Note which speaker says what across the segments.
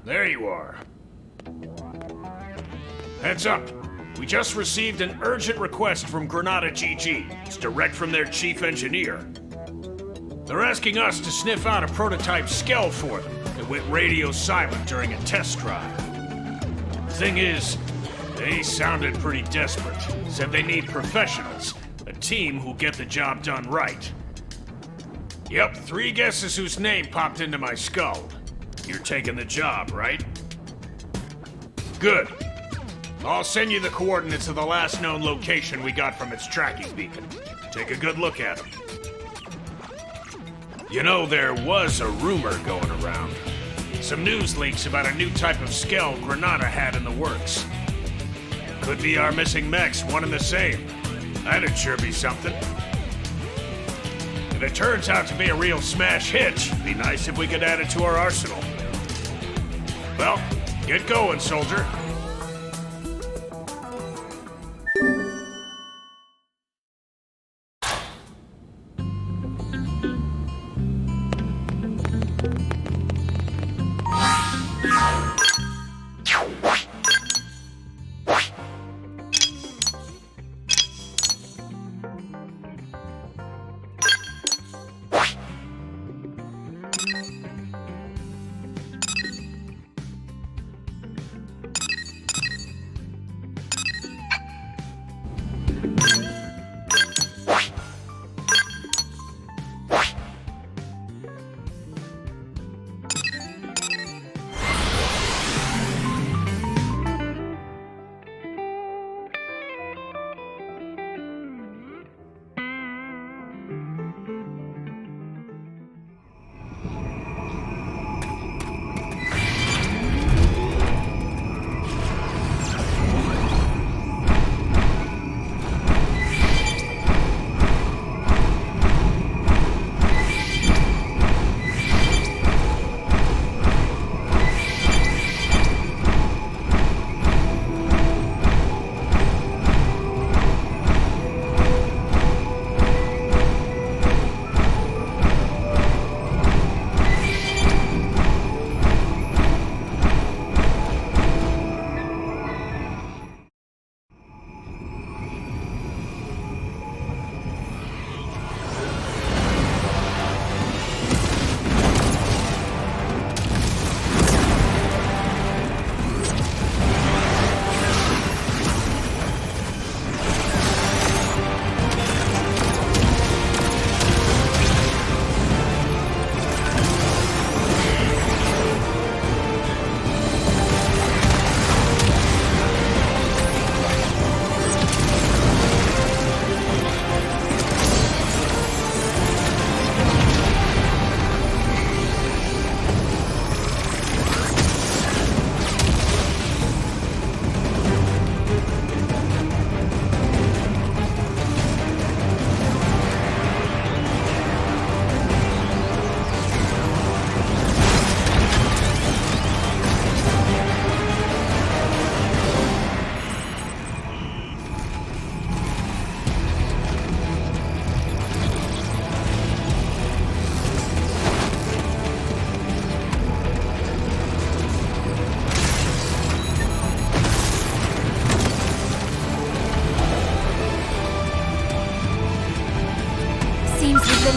Speaker 1: there you are. Heads up. We just received an urgent request from Granada GG. It's direct from their chief engineer. They're asking us to sniff out a prototype Skell for them that went radio silent during a test drive. Thing is, they sounded pretty desperate. Said they need professionals, a team who'll get the job done right. Yep, 3 guesses whose name popped into my skull. You're taking the job, right? Good. I'll send you the coordinates of the last known location we got from its tracking beacon. Take a good look at them. You know, there was a rumor going around. Some news leaks about a new type of Skell Granada had in the works. Could be our missing mechs, one and the same. That'd sure be something. If it turns out to be a real smash hit, it'd be nice if we could add it to our arsenal. Well, get going, soldier.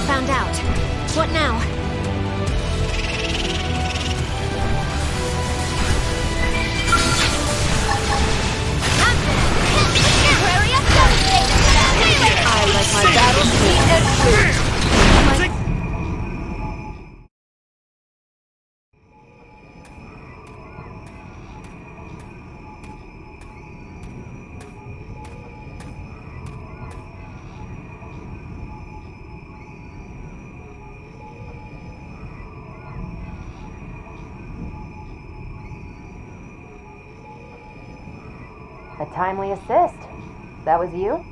Speaker 2: Found out. What now? I like my battle sweet and sweet.
Speaker 3: A timely assist. That was you?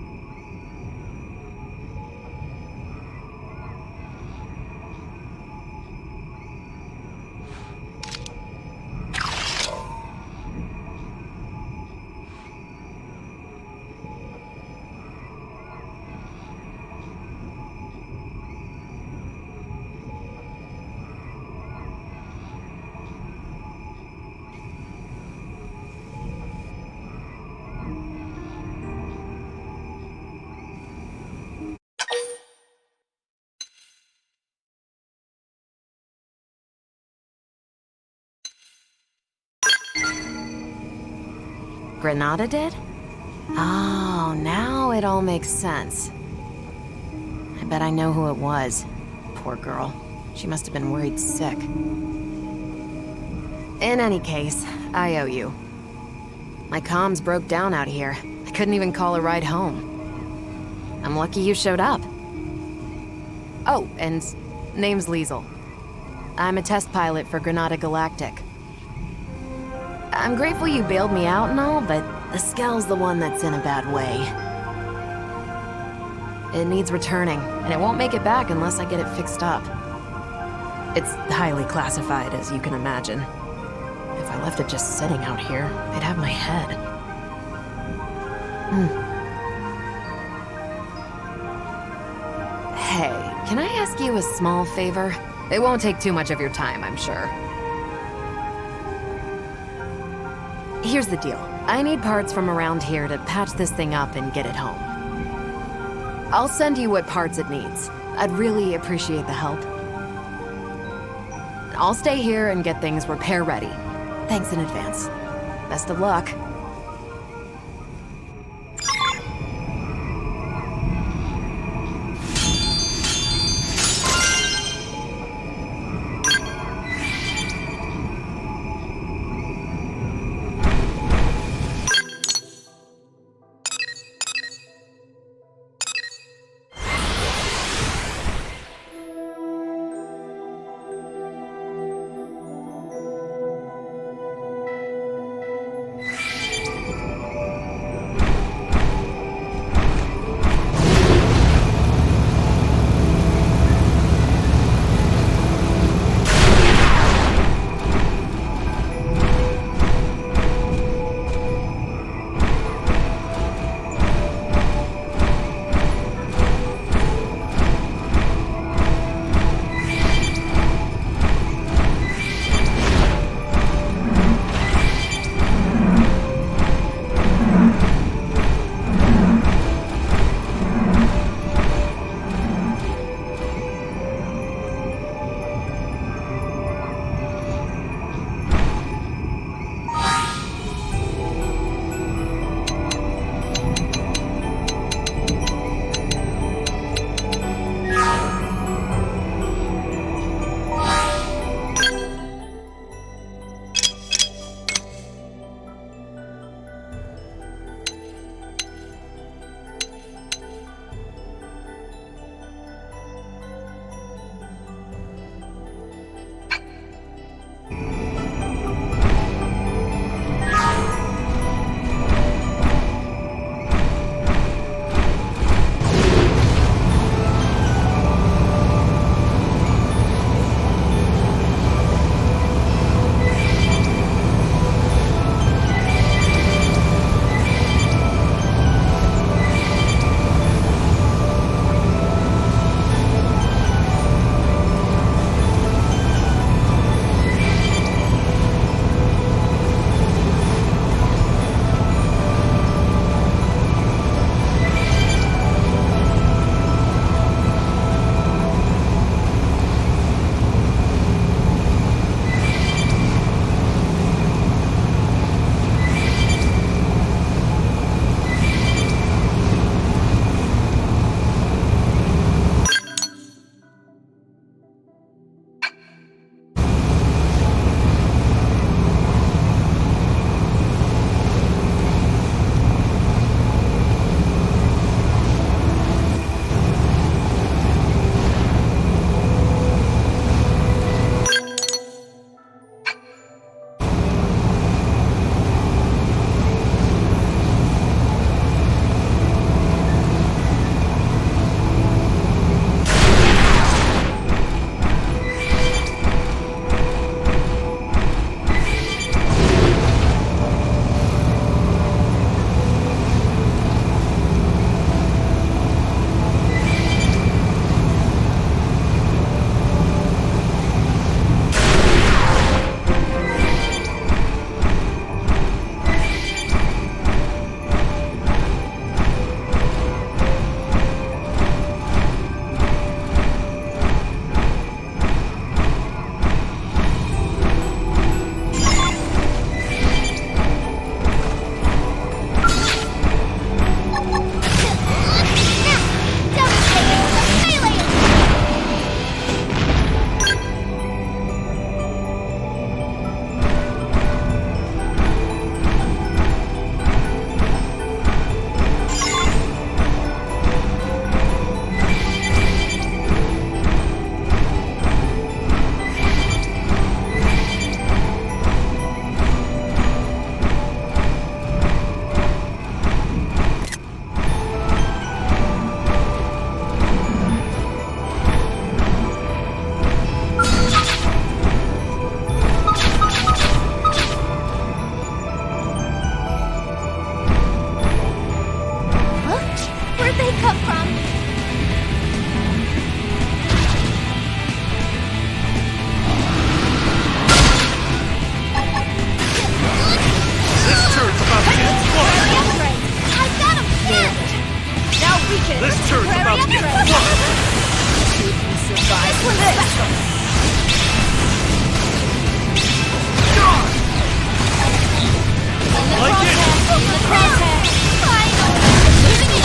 Speaker 2: Granada did? Oh, now it all makes sense. I bet I know who it was. Poor girl. She must have been worried sick. In any case, I owe you. My comms broke down out here. I couldn't even call a ride home. I'm lucky you showed up. Oh, and name's Liesel. I'm a test pilot for Granada Galactic. I'm grateful you bailed me out and all, but the Skell's the one that's in a bad way. It needs returning, and it won't make it back unless I get it fixed up. It's highly classified, as you can imagine. If I left it just sitting out here, they'd have my head. Hey, can I ask you a small favor? It won't take too much of your time, I'm sure. Here's the deal. I need parts from around here to patch this thing up and get it home. I'll send you what parts it needs. I'd really appreciate the help. I'll stay here and get things repair ready. Thanks in advance. Best of luck.
Speaker 4: come from?
Speaker 1: This turn's about to get flushed.
Speaker 4: I got him! Now we can.
Speaker 1: This turn's about to get flushed.
Speaker 4: Survive for this.
Speaker 1: Like it.
Speaker 4: In the crosshair. Final. Losing it.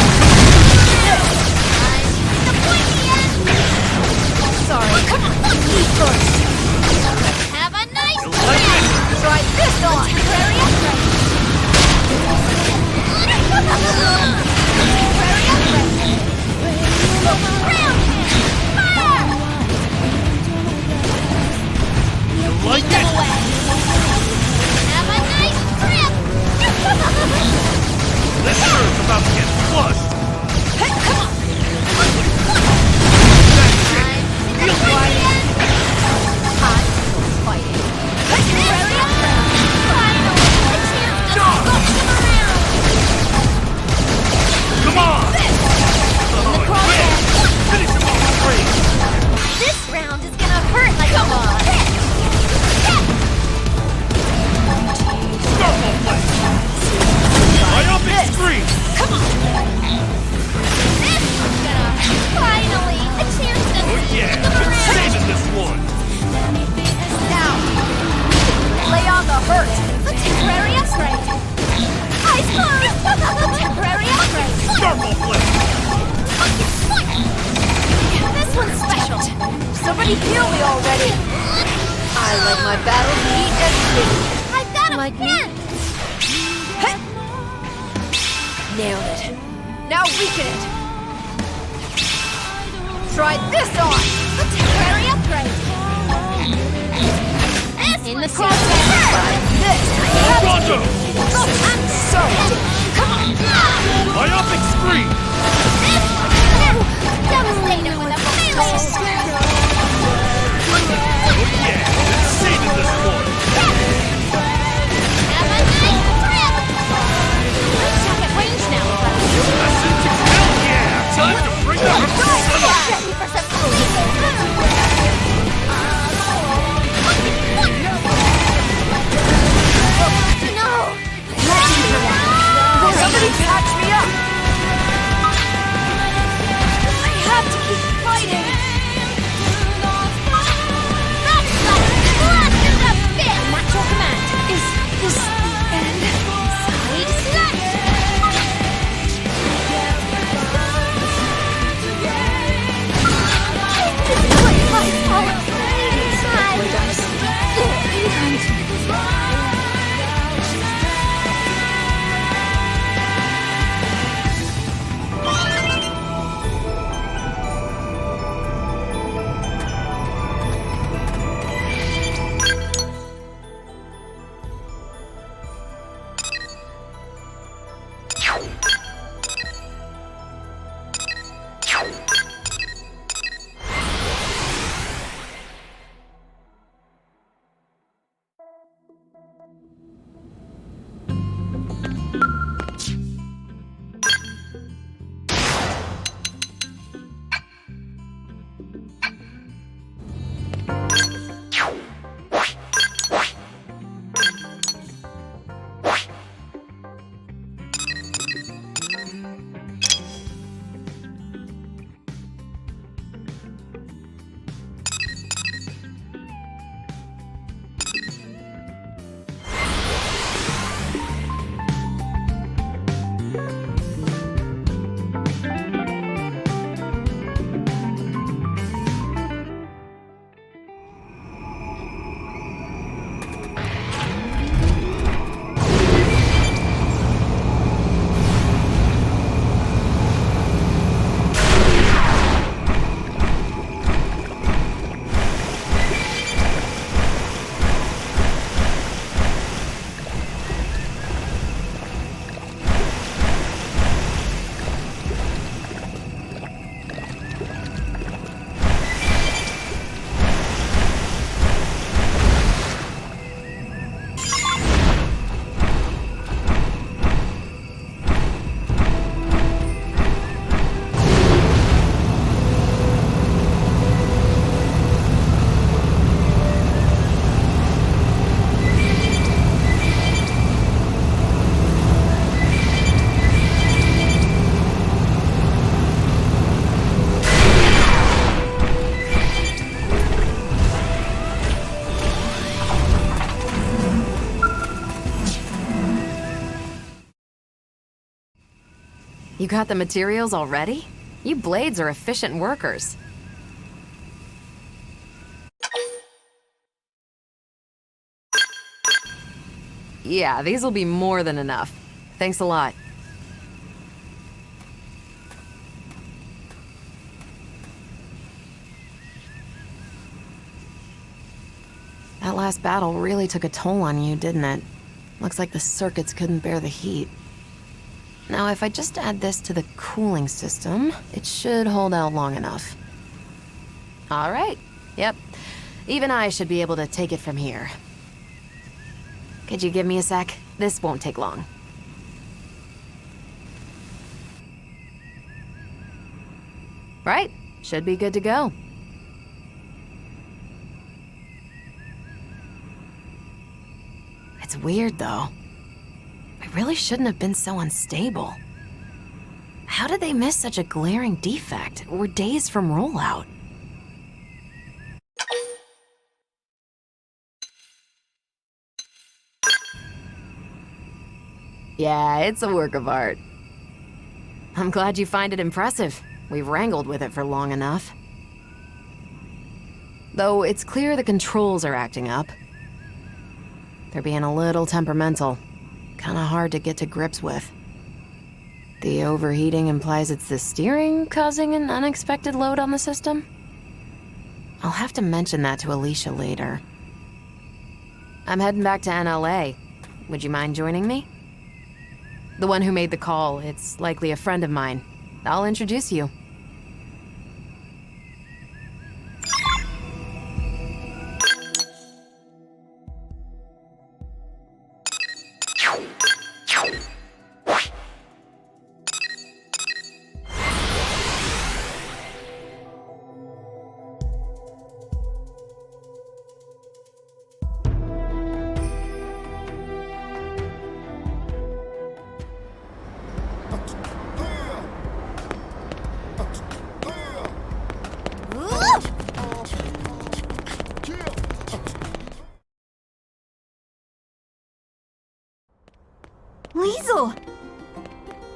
Speaker 4: The pointy end. Sorry. Come on. Me first. Have a nice
Speaker 1: Like it.
Speaker 4: Try this on. Temporary upgrade. Temporary upgrade. Round hand. Fire.
Speaker 1: Like
Speaker 4: Them
Speaker 1: it.
Speaker 4: away. Have a nice trip.
Speaker 1: This turn's about to get flushed.
Speaker 4: Hey, come on.
Speaker 1: Feel the
Speaker 4: Fighting. Temporary upgrade. Finally, a chance to scoop them around.
Speaker 1: Come on. Oh,
Speaker 4: crosshair.
Speaker 1: finish him off straight.
Speaker 4: This round is gonna hurt like a ball.
Speaker 1: Scarfall blade. Myopic scream.
Speaker 4: Come on. This one's gonna finally a chance to
Speaker 1: Oh
Speaker 4: scoop
Speaker 1: yeah,
Speaker 4: them
Speaker 1: been
Speaker 4: around.
Speaker 1: saving this one.
Speaker 4: Now, lay on the hurt. A temporary upgrade. Ice close. A temporary upgrade.
Speaker 1: Scarfall blade.
Speaker 4: This one's special. Somebody heal me already. I let my battle eat and sleep. I've got a like pin. Nailed it. Now weaken it. Try this on. A temporary upgrade. In the crosshair. This.
Speaker 1: Rondo.
Speaker 4: I'm so. Come on.
Speaker 1: Myopic scream.
Speaker 4: This one. Devastator with a melee.
Speaker 1: Oh yeah, been saving this one.
Speaker 4: Have a nice trip. We're stuck at range now, brother.
Speaker 1: Lesson to hell yeah. Time to bring the
Speaker 4: Ready for some No! Somebody catch me up! I have to keep fighting! That's like blast in the fist! Natural command. Is this the end? Side slash!
Speaker 2: You got the materials already? You blades are efficient workers. Yeah, these will be more than enough. Thanks a lot. That last battle really took a toll on you, didn't it? Looks like the circuits couldn't bear the heat. Now, if I just add this to the cooling system, it should hold out long enough. All right. Yep. Even I should be able to take it from here. Could you give me a sec? This won't take long. Right. Should be good to go. It's weird, though. I really shouldn't have been so unstable. How did they miss such a glaring defect? We're days from rollout. Yeah, it's a work of art. I'm glad you find it impressive. We've wrangled with it for long enough. Though it's clear the controls are acting up. They're being a little temperamental. Kinda hard to get to grips with. The overheating implies it's the steering causing an unexpected load on the system? I'll have to mention that to Alicia later. I'm heading back to NLA. Would you mind joining me? The one who made the call, it's likely a friend of mine. I'll introduce you.
Speaker 4: Liesel!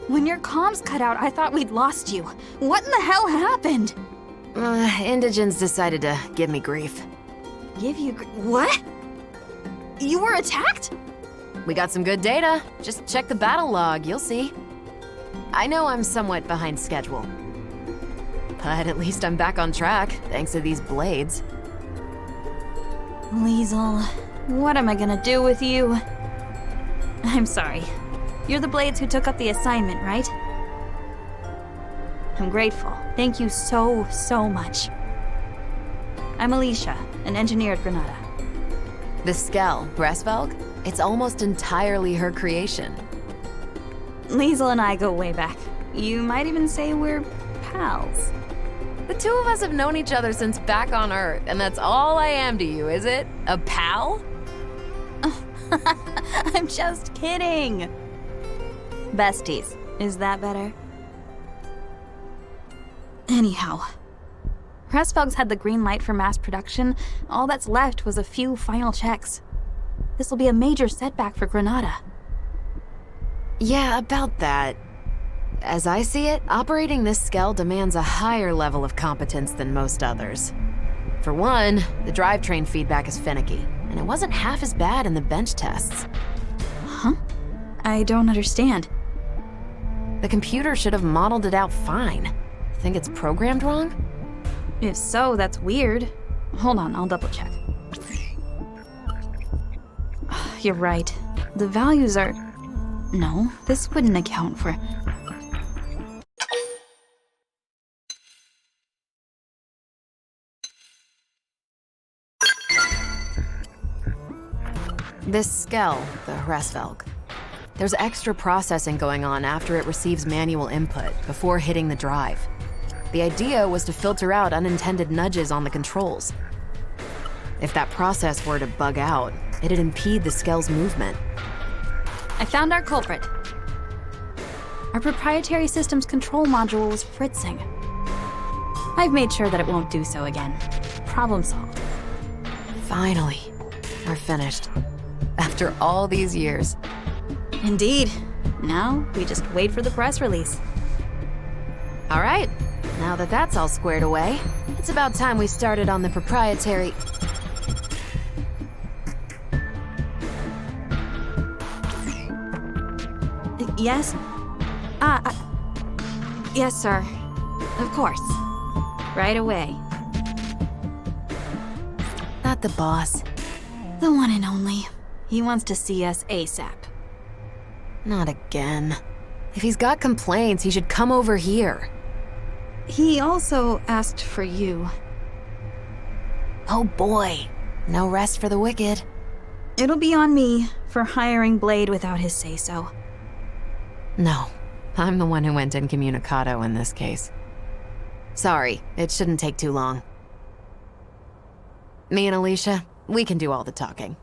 Speaker 4: When your comms cut out, I thought we'd lost you. What in the hell happened?
Speaker 2: Indigens decided to give me grief.
Speaker 4: What? You were attacked?
Speaker 2: We got some good data. Just check the battle log, you'll see. I know I'm somewhat behind schedule. But at least I'm back on track, thanks to these blades.
Speaker 4: Liesel, what am I gonna do with you? I'm sorry. You're the blades who took up the assignment, right? I'm grateful. Thank you so much. I'm Alicia, an engineer at Granada.
Speaker 2: The Skell, Bressvelg, it's almost entirely her creation.
Speaker 4: Liesel and I go way back. You might even say we're pals.
Speaker 2: The two of us have known each other since back on Earth, and that's all I am to you, is it? A pal?
Speaker 4: I'm just kidding. Besties, is that better? Anyhow, Bressvelg's had the green light for mass production. All that's left was a few final checks. This will be a major setback for Granada.
Speaker 2: Yeah, about that. As I see it, operating this Skell demands a higher level of competence than most others. For one, the drivetrain feedback is finicky, and it wasn't half as bad in the bench tests.
Speaker 4: Huh? I don't understand.
Speaker 2: The computer should have modeled it out fine. Think it's programmed wrong?
Speaker 4: If so, that's weird. Hold on, I'll double check. You're right. The values are... No, this wouldn't account for...
Speaker 2: This Skell, the Bressvelg. There's extra processing going on after it receives manual input, before hitting the drive. The idea was to filter out unintended nudges on the controls. If that process were to bug out, it'd impede the Skell's movement.
Speaker 4: I found our culprit. Our proprietary system's control module was fritzing. I've made sure that it won't do so again. Problem solved.
Speaker 2: Finally, we're finished. After all these years.
Speaker 4: Indeed. Now, we just wait for the press release.
Speaker 2: All right, now that that's all squared away, it's about time we started on the proprietary...
Speaker 4: Yes? Yes, sir. Of course. Right away.
Speaker 2: Not the boss.
Speaker 4: The one and only. He wants to see us ASAP.
Speaker 2: Not again. If he's got complaints, he should come over here.
Speaker 4: He also asked for you.
Speaker 2: Oh boy. No rest for the wicked.
Speaker 4: It'll be on me for hiring Blade without his say-so.
Speaker 2: No. I'm the one who went incommunicado in this case. Sorry, it shouldn't take too long. Me and Alicia, we can do all the talking.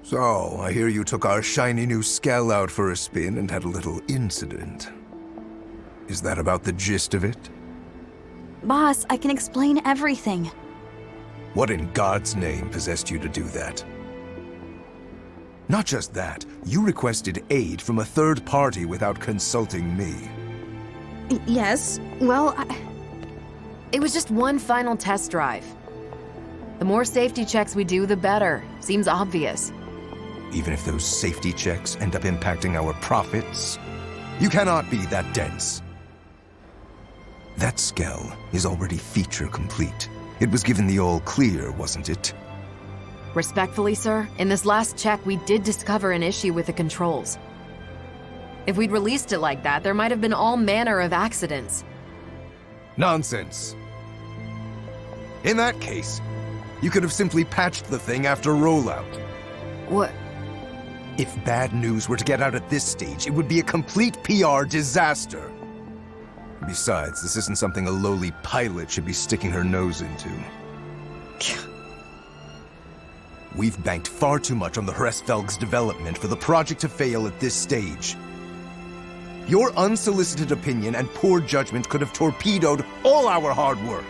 Speaker 5: So, I hear you took our shiny new Skell out for a spin and had a little incident. Is that about the gist of it?
Speaker 4: Boss, I can explain everything.
Speaker 5: What in God's name possessed you to do that? Not just that, you requested aid from a third party without consulting me.
Speaker 4: Yes, well,
Speaker 2: It was just one final test drive. The more safety checks we do, the better. Seems obvious.
Speaker 5: Even if those safety checks end up impacting our profits, you cannot be that dense. That Skell is already feature complete. It was given the all clear, wasn't it?
Speaker 2: Respectfully, sir, in this last check, we did discover an issue with the controls. If we'd released it like that, there might have been all manner of accidents.
Speaker 5: Nonsense. In that case, you could have simply patched the thing after rollout.
Speaker 2: What?
Speaker 5: If bad news were to get out at this stage, it would be a complete PR disaster. Besides, this isn't something a lowly pilot should be sticking her nose into. We've banked far too much on the Hresvelg's development for the project to fail at this stage. Your unsolicited opinion and poor judgment could have torpedoed all our hard work.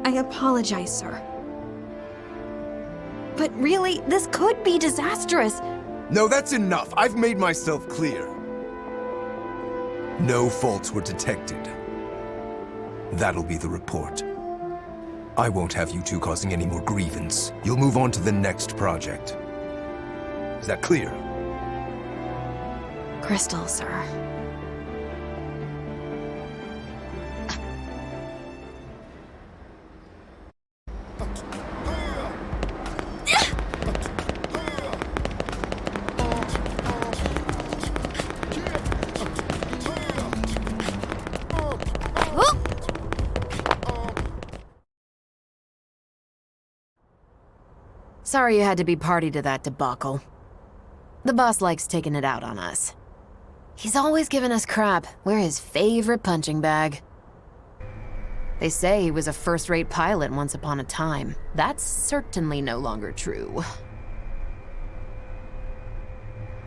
Speaker 4: I apologize, sir. But really, this could be disastrous.
Speaker 5: No, that's enough. I've made myself clear. No faults were detected. That'll be the report. I won't have you two causing any more grievance. You'll move on to the next project. Is that clear?
Speaker 4: Crystal, sir.
Speaker 2: Sorry you had to be party to that debacle. The boss likes taking it out on us. He's always giving us crap. We're his favorite punching bag. They say he was a first-rate pilot once upon a time. That's certainly no longer true.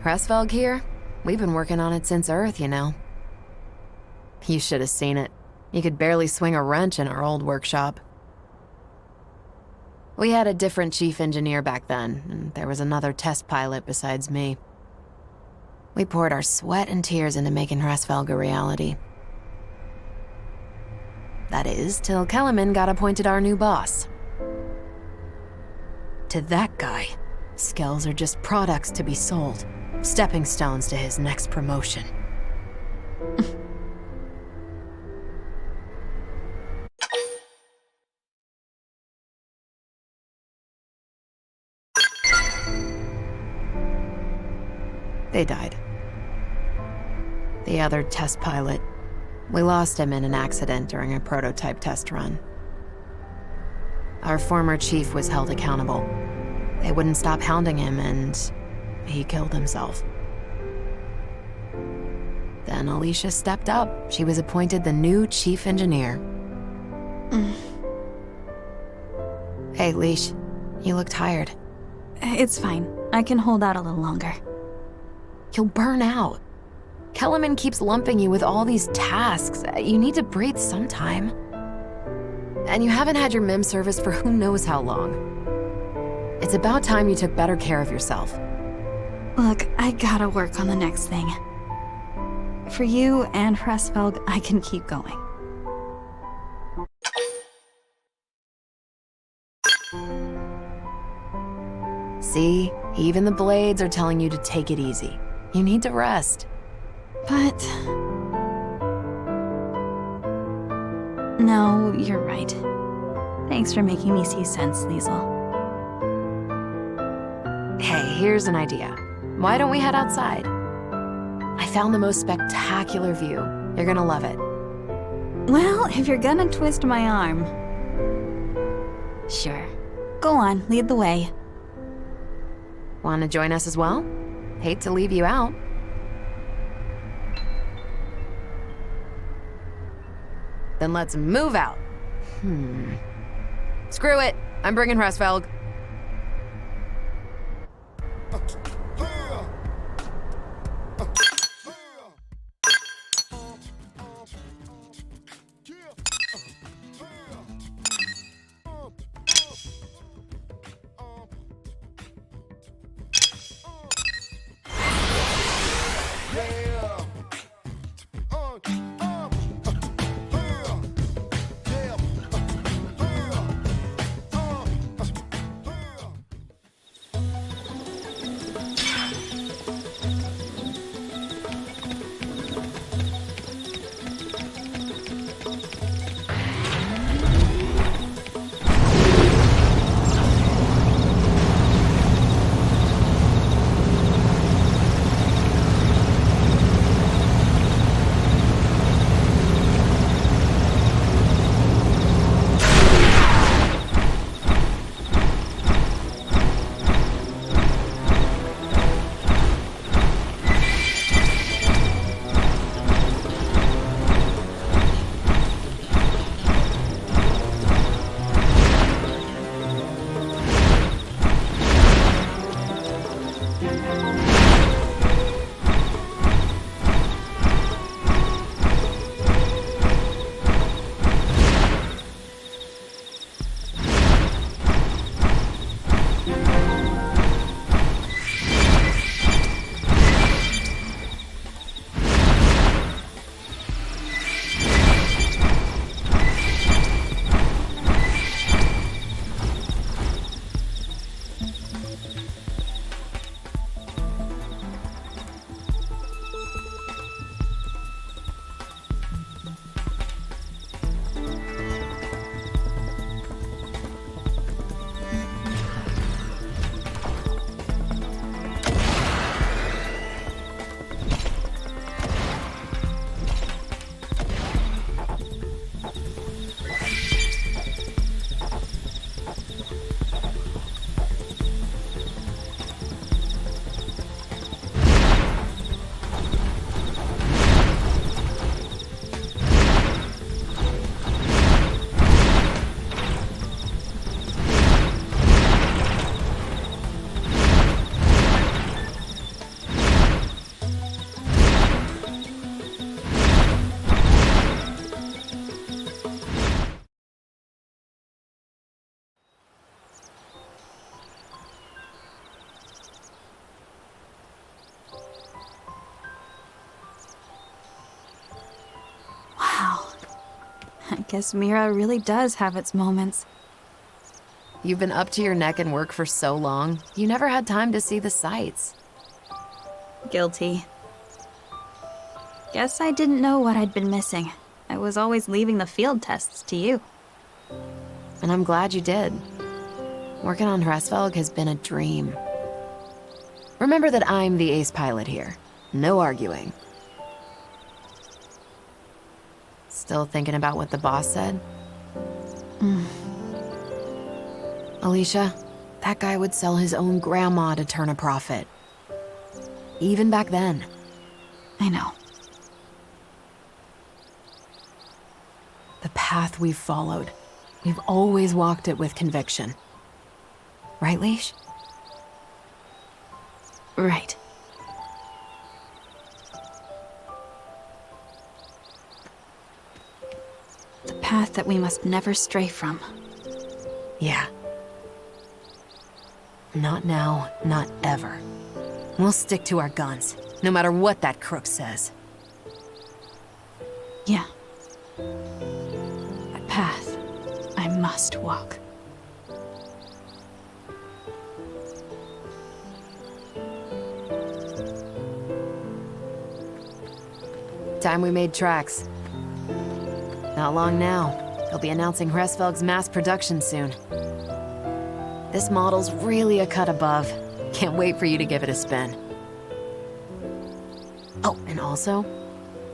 Speaker 2: Hresvelg here? We've been working on it since Earth, you know. You should have seen it. You could barely swing a wrench in our old workshop. We had a different chief engineer back then, and there was another test pilot besides me. We poured our sweat and tears into making Hresvelg a reality. That is, till Kellerman got appointed our new boss. To that guy, Skells are just products to be sold, stepping stones to his next promotion. They died. The other test pilot, we lost him in an accident during a prototype test run. Our former chief was held accountable. They wouldn't stop hounding him, and he killed himself. Then Alicia stepped up. She was appointed the new chief engineer. Hey, Leash, you look tired.
Speaker 4: It's fine. I can hold out a little longer.
Speaker 2: You'll burn out. Kellerman keeps lumping you with all these tasks. You need to breathe sometime. And you haven't had your MIM service for who knows how long. It's about time you took better care of yourself.
Speaker 4: Look, I gotta work on the next thing. For you and Hresvelg, I can keep going.
Speaker 2: See, even the blades are telling you to take it easy. You need to rest.
Speaker 4: But... No, you're right. Thanks for making me see sense, Liesel.
Speaker 2: Hey, here's an idea. Why don't we head outside? I found the most spectacular view. You're gonna love it.
Speaker 4: Well, if you're gonna twist my arm... Sure. Go on, lead the way.
Speaker 2: Want to join us as well? Hate to leave you out. Then let's move out. Screw it. I'm bringing Hresvelg.
Speaker 4: I guess Mira really does have its moments.
Speaker 2: You've been up to your neck in work for so long, you never had time to see the sights.
Speaker 4: Guilty. Guess I didn't know what I'd been missing. I was always leaving the field tests to you.
Speaker 2: And I'm glad you did. Working on Hresvelg has been a dream. Remember that I'm the ace pilot here. No arguing. Still thinking about what the boss said? Alicia, that guy would sell his own grandma to turn a profit. Even back then.
Speaker 4: I know.
Speaker 2: path we've followed. We've always walked it with conviction. Right, Leash?
Speaker 4: Right. The path that we must never stray from.
Speaker 2: Yeah. Not now, not ever. We'll stick to our guns, no matter what that crook says.
Speaker 4: Yeah. That path, I must walk.
Speaker 2: Time we made tracks. Not long now. They'll be announcing Hresvelg's mass production soon. This model's really a cut above. Can't wait for you to give it a spin. Oh, and also,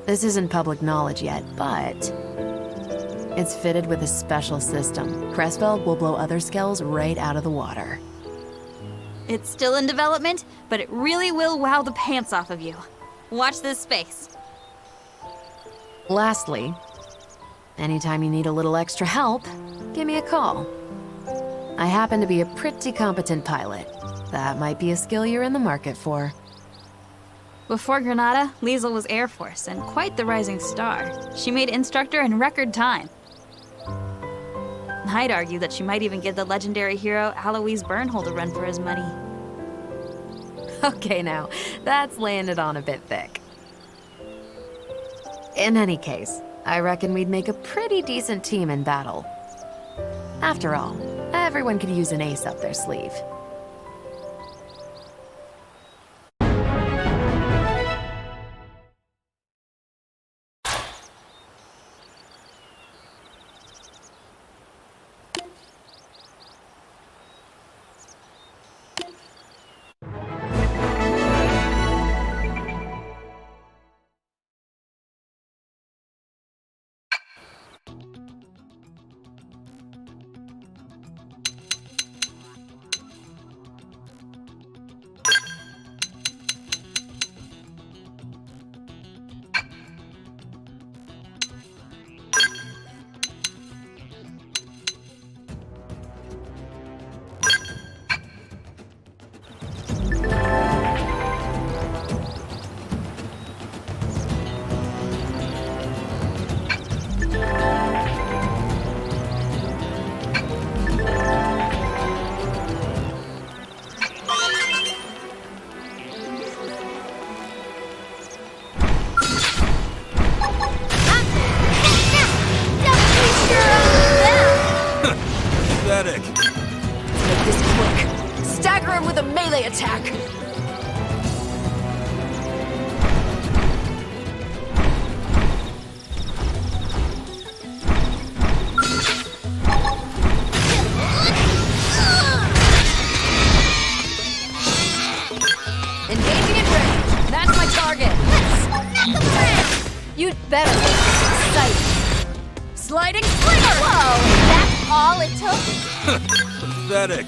Speaker 2: this isn't public knowledge yet, but it's fitted with a special system. Hresvelg will blow other skells right out of the water.
Speaker 4: It's still in development, but it really will wow the pants off of you. Watch this space.
Speaker 2: Lastly, anytime you need a little extra help, give me a call. I happen to be a pretty competent pilot. That might be a skill you're in the market for.
Speaker 4: Before Granada, Liesl was Air Force and quite the rising star. She made instructor in record time. I'd argue that she might even give the legendary hero Alois Bernhold a run for his money.
Speaker 2: Okay now, that's laying it on a bit thick. In any case, I reckon we'd make a pretty decent team in battle. After all, everyone could use an ace up their sleeve.
Speaker 5: Pathetic.
Speaker 2: Make this quick. Stagger him with a melee attack. Engaging in range. That's my target. You'd better make this exciting. Sliding slinger!
Speaker 6: Whoa, that's all it took?
Speaker 5: Pathetic.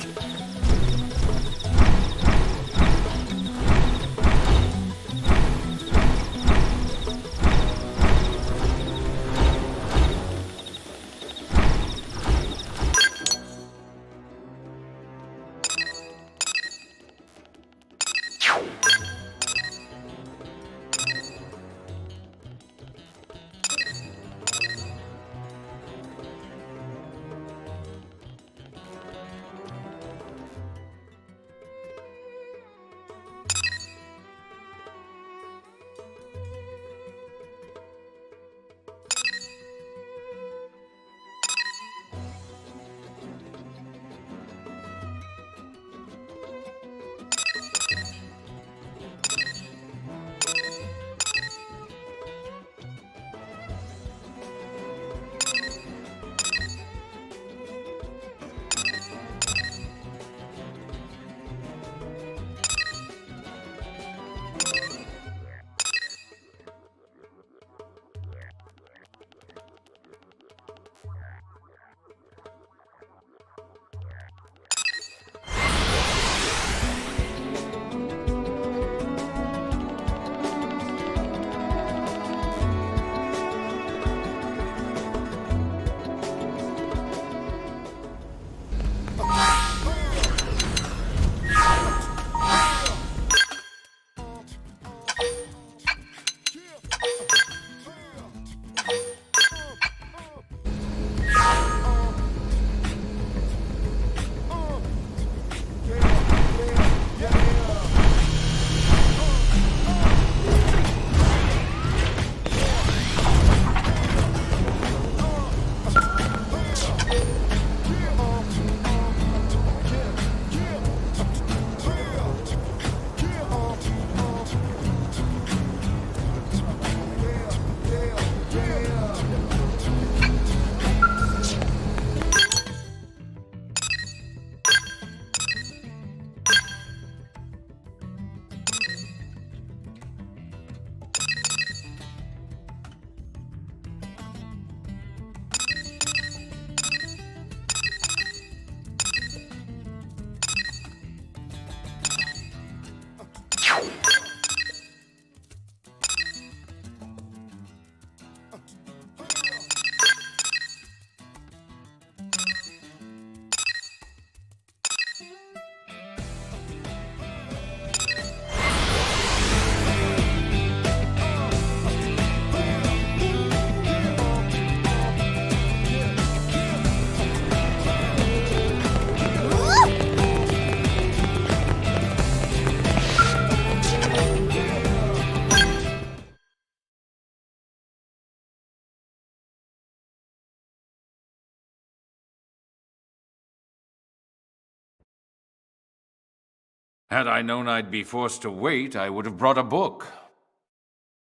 Speaker 7: Had I known I'd be forced to wait, I would have brought a book.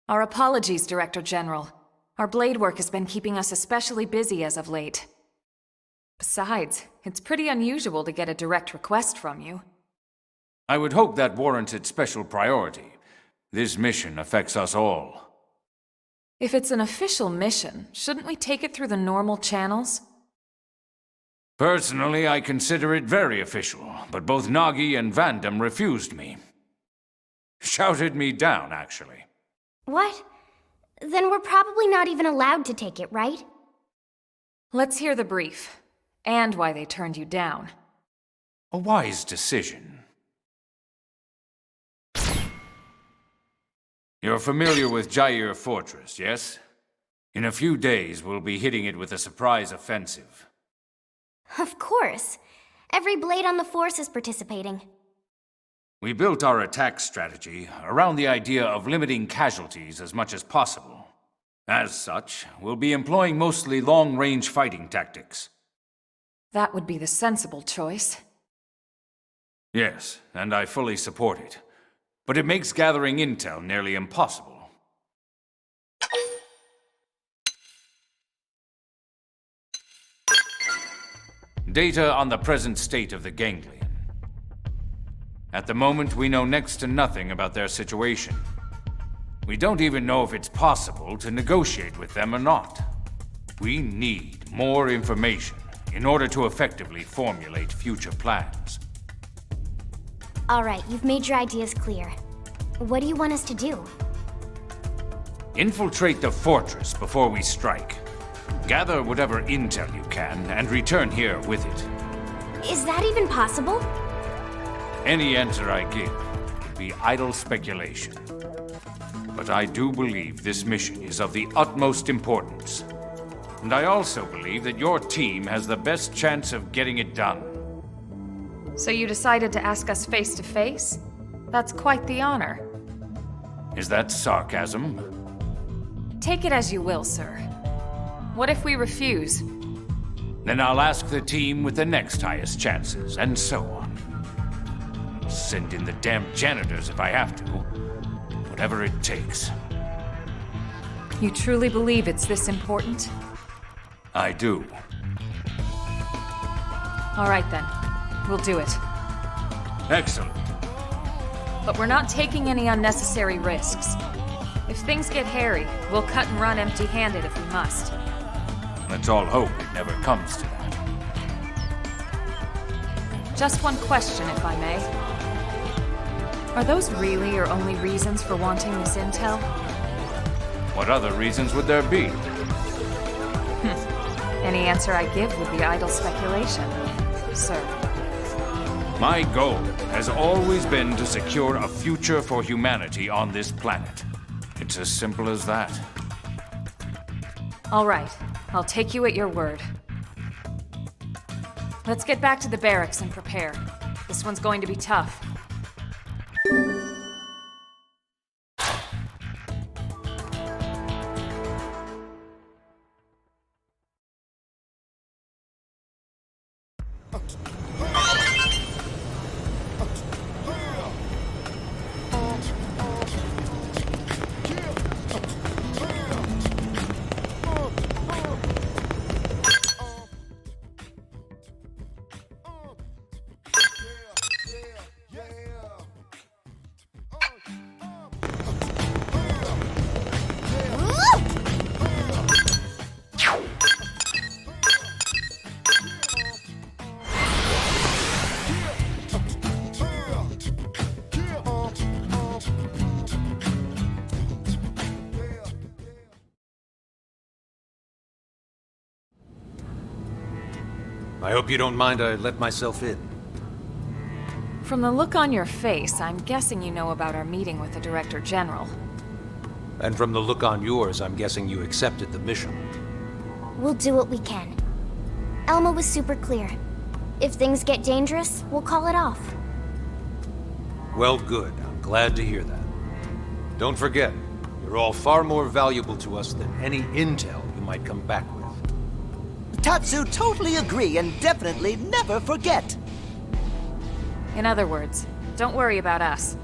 Speaker 8: Our apologies, Director General. Our blade work has been keeping us especially busy as of late. Besides, it's pretty unusual to get a direct request from you.
Speaker 7: I would hope that warranted special priority. This mission affects us all.
Speaker 8: If it's an official mission, shouldn't we take it through the normal channels?
Speaker 7: Personally, I consider it very official, but both Nagi and Vandam refused me. Shouted me down, actually.
Speaker 6: What? Then we're probably not even allowed to take it, right?
Speaker 8: Let's hear the brief, and why they turned you down.
Speaker 7: A wise decision. You're familiar with Jair Fortress, yes? In a few days, we'll be hitting it with a surprise offensive.
Speaker 6: Of course. Every blade on the force is participating.
Speaker 7: We built our attack strategy around the idea of limiting casualties as much as possible. As such, we'll be employing mostly long-range fighting tactics.
Speaker 8: That would be the sensible choice.
Speaker 7: Yes, and I fully support it. But it makes gathering intel nearly impossible. Data on the present state of the ganglion. At the moment, we know next to nothing about their situation. We don't even know if it's possible to negotiate with them or not. We need more information in order to effectively formulate future plans.
Speaker 6: All right, you've made your ideas clear. What do you want us to do?
Speaker 7: Infiltrate the fortress before we strike. Gather whatever intel you can and return here with it.
Speaker 6: Is that even possible?
Speaker 7: Any answer I give would be idle speculation. But I do believe this mission is of the utmost importance. And I also believe that your team has the best chance of getting it done.
Speaker 8: So you decided to ask us face to face? That's quite the honor.
Speaker 7: Is that sarcasm?
Speaker 8: Take it as you will, sir. What if we refuse?
Speaker 7: Then I'll ask the team with the next highest chances, and so on. Send in the damn janitors if I have to. Whatever it takes.
Speaker 8: You truly believe it's this important?
Speaker 7: I do.
Speaker 8: All right then. We'll do it.
Speaker 7: Excellent.
Speaker 8: But we're not taking any unnecessary risks. If things get hairy, we'll cut and run empty-handed if we must.
Speaker 7: Let's all hope it never comes to that.
Speaker 8: Just one question, if I may. Are those really your only reasons for wanting this intel?
Speaker 7: What other reasons would there be?
Speaker 8: Any answer I give would be idle speculation, sir.
Speaker 7: My goal has always been to secure a future for humanity on this planet. It's as simple as that.
Speaker 8: All right. I'll take you at your word. Let's get back to the barracks and prepare. This one's going to be tough.
Speaker 9: I hope you don't mind I let myself in.
Speaker 8: From the look on your face, I'm guessing you know about our meeting with the Director General.
Speaker 9: And from the look on yours, I'm guessing you accepted the mission.
Speaker 6: We'll do what we can. Elma was super clear. If things get dangerous, we'll call it off.
Speaker 9: Well, good. I'm glad to hear that. Don't forget, you're all far more valuable to us than any intel you might come back with.
Speaker 10: Tatsu totally agree and definitely never forget.
Speaker 8: In other words, Don't worry about us.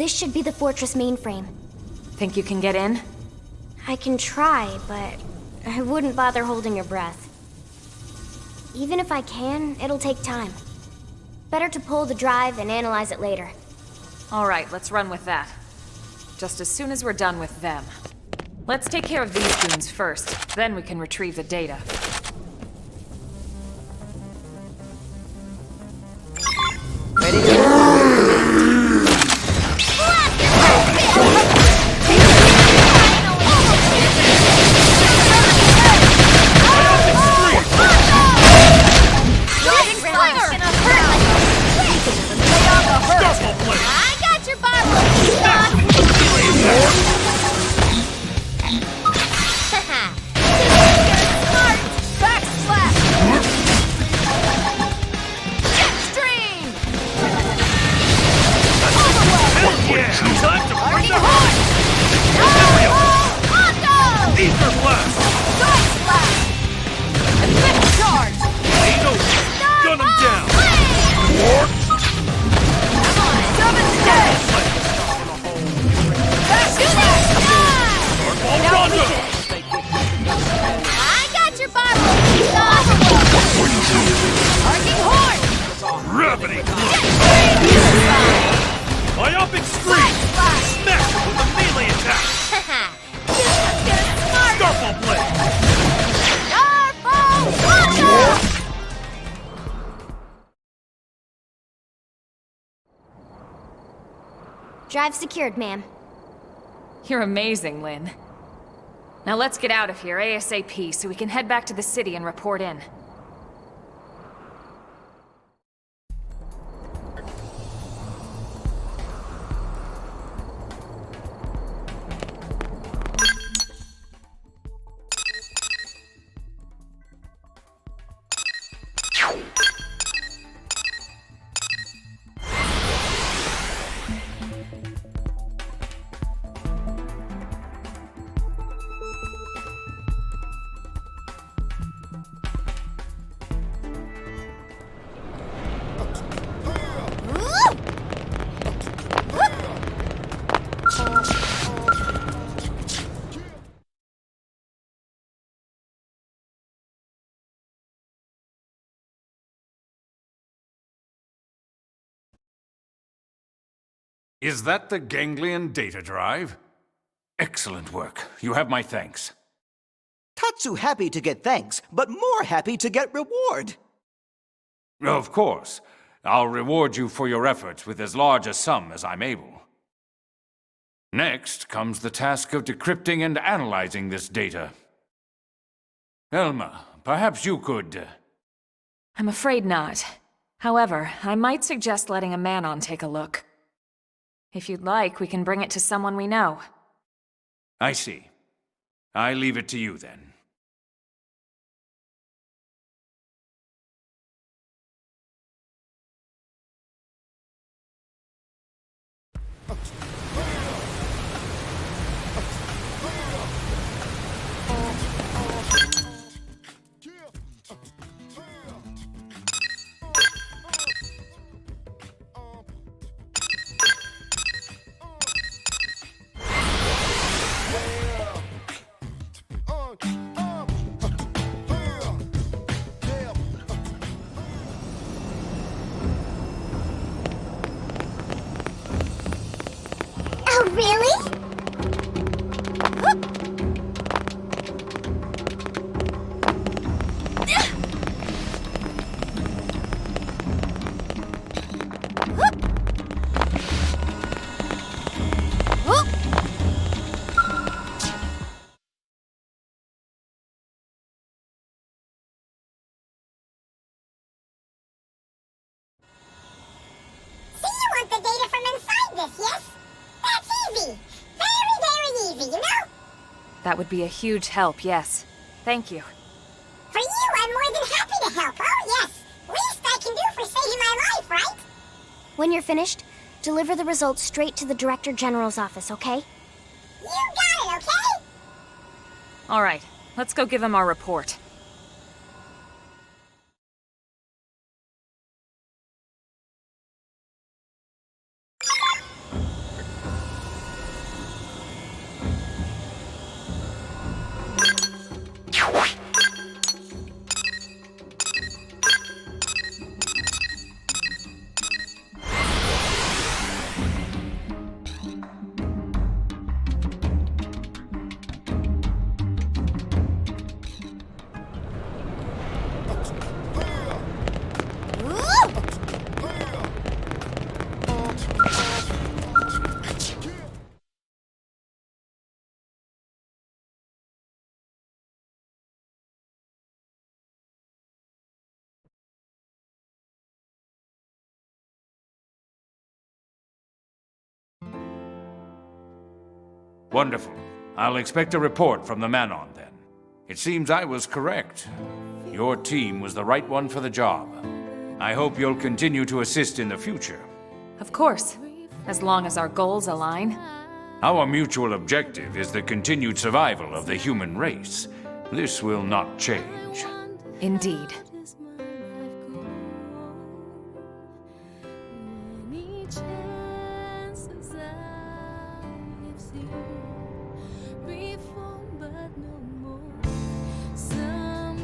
Speaker 6: This should be the Fortress mainframe.
Speaker 8: Think you can get in?
Speaker 6: I can try, but I wouldn't bother holding your breath. Even if I can, it'll take time. Better to pull the drive and analyze it later.
Speaker 8: Alright, let's run with that. Just as soon as we're done with them. Let's take care of these goons first, then we can retrieve the data.
Speaker 2: Ready to go?
Speaker 6: I got your bottle! Backslap! Extreme!
Speaker 1: Yeah! Time to bring the
Speaker 6: horn!
Speaker 1: Ether blast!
Speaker 6: Side slap! Advanced charge!
Speaker 1: Nano! Gun him down!
Speaker 6: Come on, summon stay! Backslap!
Speaker 1: Starfall Rondo!
Speaker 6: I got your bottle! Arcing horn!
Speaker 1: Gravity! Myopic scream! Smash it with a melee attack! Starfall blade!
Speaker 6: Starfall Rondo! Drive secured, ma'am.
Speaker 8: You're amazing, Lynn. Now let's get out of here ASAP so we can head back to the city and report in.
Speaker 7: Is that the ganglion data drive? Excellent work. You have my thanks.
Speaker 10: Tatsu happy to get thanks, but more happy to get reward.
Speaker 7: Of course. I'll reward you for your efforts with as large a sum as I'm able. Next comes the task of decrypting and analyzing this data. Elma, perhaps you could...
Speaker 8: I'm afraid not. However, I might suggest letting a man-on take a look. If you'd like, we can bring it to someone we know.
Speaker 7: I see. I leave it to you then.
Speaker 6: Oh, really?
Speaker 8: That would be a huge help, yes. Thank you.
Speaker 6: For you, I'm more than happy to help. Oh, yes. Least I can do for saving my life, right? When you're finished, deliver the results straight to the Director General's office, okay? You got it, okay?
Speaker 8: All right, let's go give him our report.
Speaker 7: Wonderful. I'll expect a report from the Manon then. It seems I was correct. Your team was the right one for the job. I hope you'll continue to assist in the future.
Speaker 8: Of course, as long as our goals align.
Speaker 7: Our mutual objective is the continued survival of the human race. This will not change.
Speaker 8: Indeed.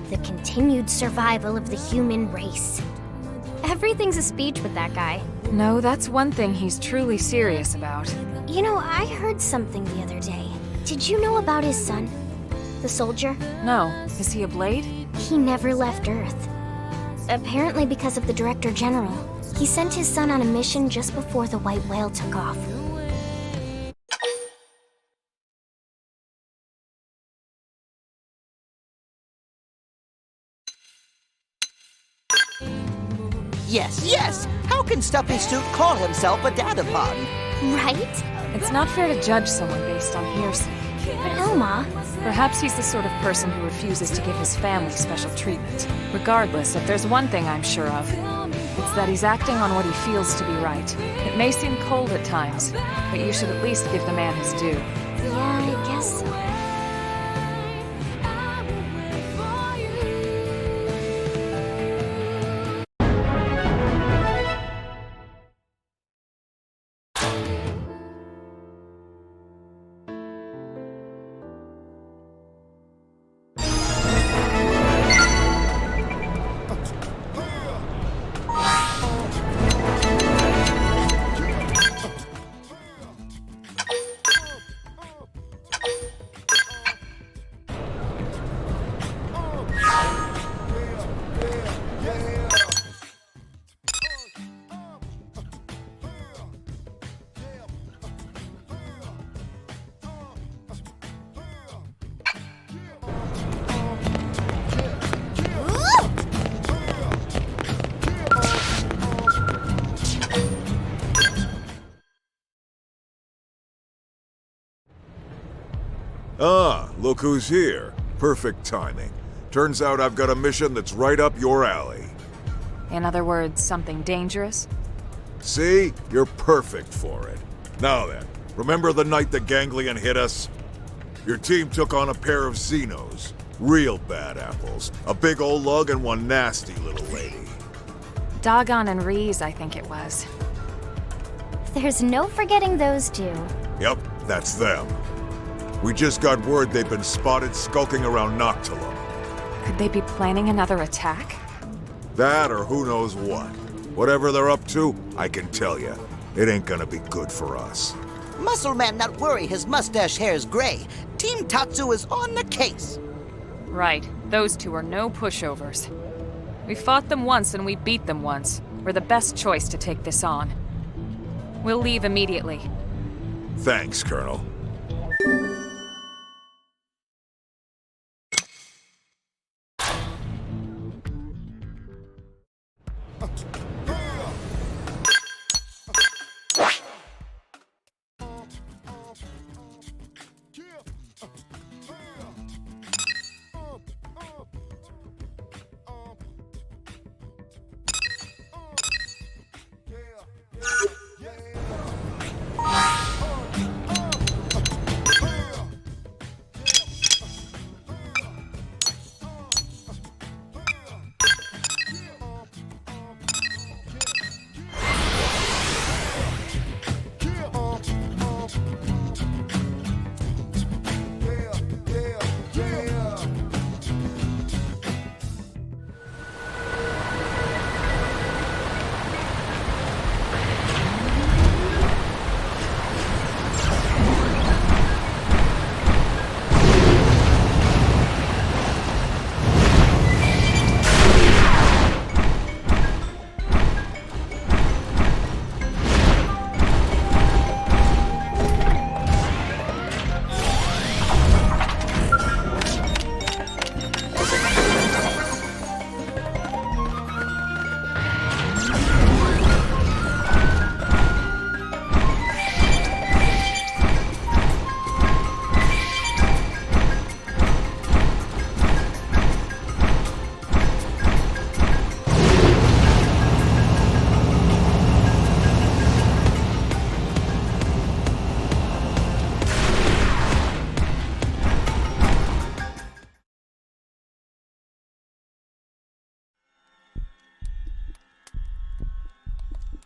Speaker 6: The continued survival of the human race. Everything's a speech with that guy.
Speaker 8: No, that's one thing he's truly serious about.
Speaker 6: You know, I heard something the other day. Did you know about his son? The soldier?
Speaker 8: No. Is he a Blade?
Speaker 6: He never left Earth. Apparently because of the Director General. He sent his son on a mission just before the White Whale took off.
Speaker 10: Yes. How can Stuffy Suit call himself a datapod?
Speaker 6: Right?
Speaker 8: It's not fair to judge someone based on hearsay.
Speaker 6: But Elma...
Speaker 8: Perhaps he's the sort of person who refuses to give his family special treatment. Regardless, if there's one thing I'm sure of, it's that he's acting on what he feels to be right. It may seem cold at times, but you should at least give the man his due.
Speaker 6: Yeah, I guess so.
Speaker 11: Ah, look who's here. Perfect timing. Turns out I've got a mission that's right up your alley.
Speaker 8: In other words, something dangerous?
Speaker 11: See? You're perfect for it. Now then, remember the night the ganglion hit us? Your team took on a pair of Xenos. Real bad apples. A big old lug and one nasty little lady.
Speaker 8: Dogon and Reese, I think it was.
Speaker 6: There's no forgetting those two.
Speaker 11: Yep, that's them. We just got word they've been spotted skulking around Noctilum.
Speaker 8: Could they be planning another attack?
Speaker 11: That or who knows what. Whatever they're up to, I can tell you, it ain't gonna be good for us.
Speaker 10: Muscle Man not worry his mustache hair's gray. Team Tatsu is on the case.
Speaker 8: Right. Those two are no pushovers. We fought them once and we beat them once. We're the best choice to take this on. We'll leave immediately.
Speaker 11: Thanks, Colonel.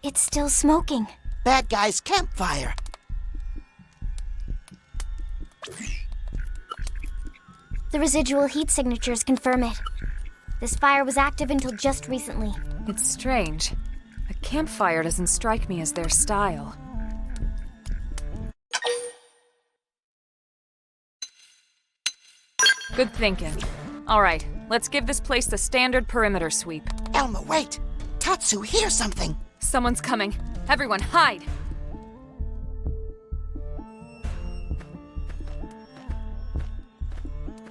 Speaker 6: It's still smoking.
Speaker 10: Bad guy's campfire.
Speaker 6: The residual heat signatures confirm it. This fire was active until just recently.
Speaker 8: It's strange. A campfire doesn't strike me as their style. Good thinking. All right, let's give this place the standard perimeter sweep.
Speaker 10: Elma, wait! Tatsu, hear something!
Speaker 8: Someone's coming. Everyone, hide!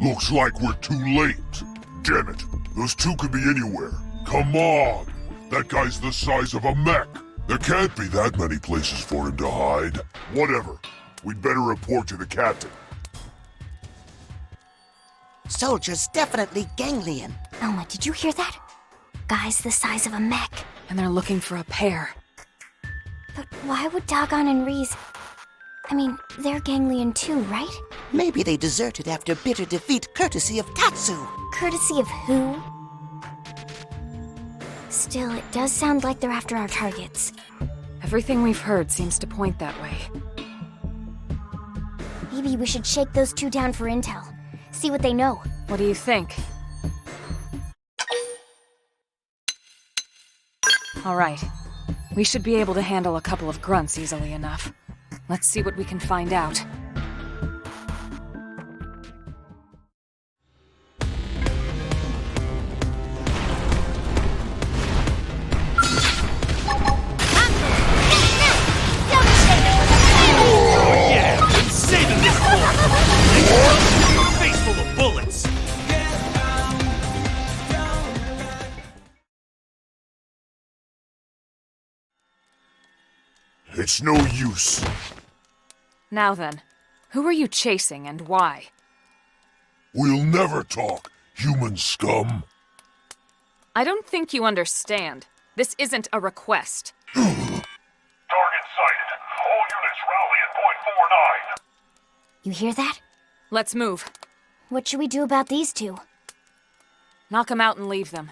Speaker 12: Looks like we're too late. Damn it, those two could be anywhere. Come on! That guy's the size of a mech. There can't be that many places for him to hide. Whatever. We'd better report to the captain.
Speaker 10: Soldier's definitely ganglion.
Speaker 6: Elma, did you hear that? Guy's the size of a mech.
Speaker 8: And they're looking for a pair.
Speaker 6: But why would Dagon and Reese... I mean, they're ganglion too, right?
Speaker 10: Maybe they deserted after bitter defeat courtesy of Tatsu.
Speaker 6: Courtesy of who? Still, it does sound like they're after our targets.
Speaker 8: Everything we've heard seems to point that way.
Speaker 6: Maybe we should shake those two down for intel. See what they know.
Speaker 8: What do you think? All right. We should be able to handle a couple of grunts easily enough. Let's see what we can find out.
Speaker 12: It's no use.
Speaker 8: Now then, who are you chasing and why?
Speaker 12: We'll never talk, human scum.
Speaker 8: I don't think you understand. This isn't a request.
Speaker 12: Target sighted. All units rally at point 49.
Speaker 6: You hear that?
Speaker 8: Let's move.
Speaker 6: What should we do about these two?
Speaker 8: Knock them out and leave them.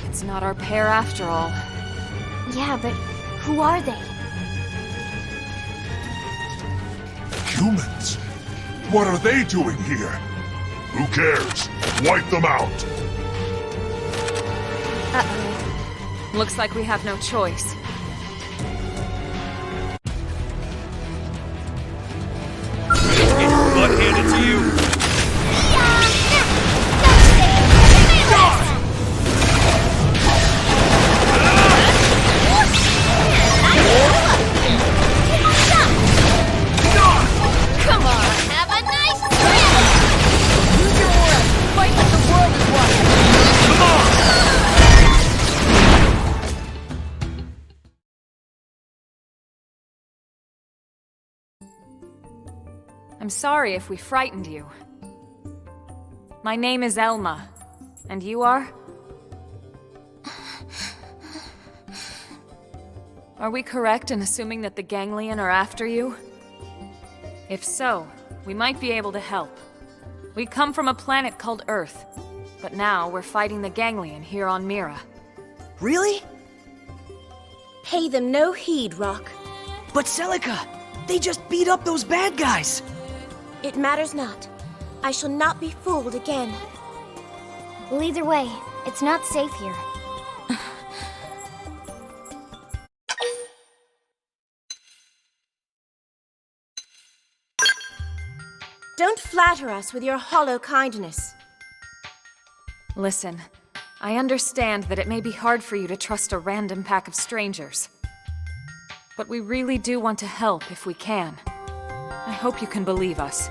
Speaker 8: It's not our pair after all.
Speaker 6: Yeah, but who are they?
Speaker 12: Humans? What are they doing here? Who cares? Wipe them out!
Speaker 8: Uh-oh. Looks like we have no choice.
Speaker 1: Butt handed to you.
Speaker 6: Come on, have a nice trip! Use your aura, fight like the world is watching! Come on!
Speaker 8: I'm sorry if we frightened you. My name is Elma. And you are? Are we correct in assuming that the Ganglion are after you? If so, we might be able to help. We come from a planet called Earth, but now we're fighting the Ganglion here on Mira.
Speaker 13: Really?
Speaker 3: Pay them no heed, Rock.
Speaker 13: But Celica, they just beat up those bad guys.
Speaker 3: It matters not. I shall not be fooled again.
Speaker 6: Well, either way, it's not safe here.
Speaker 3: Don't flatter us with your hollow kindness.
Speaker 8: Listen, I understand that it may be hard for you to trust a random pack of strangers. But we really do want to help if we can. I hope you can believe us.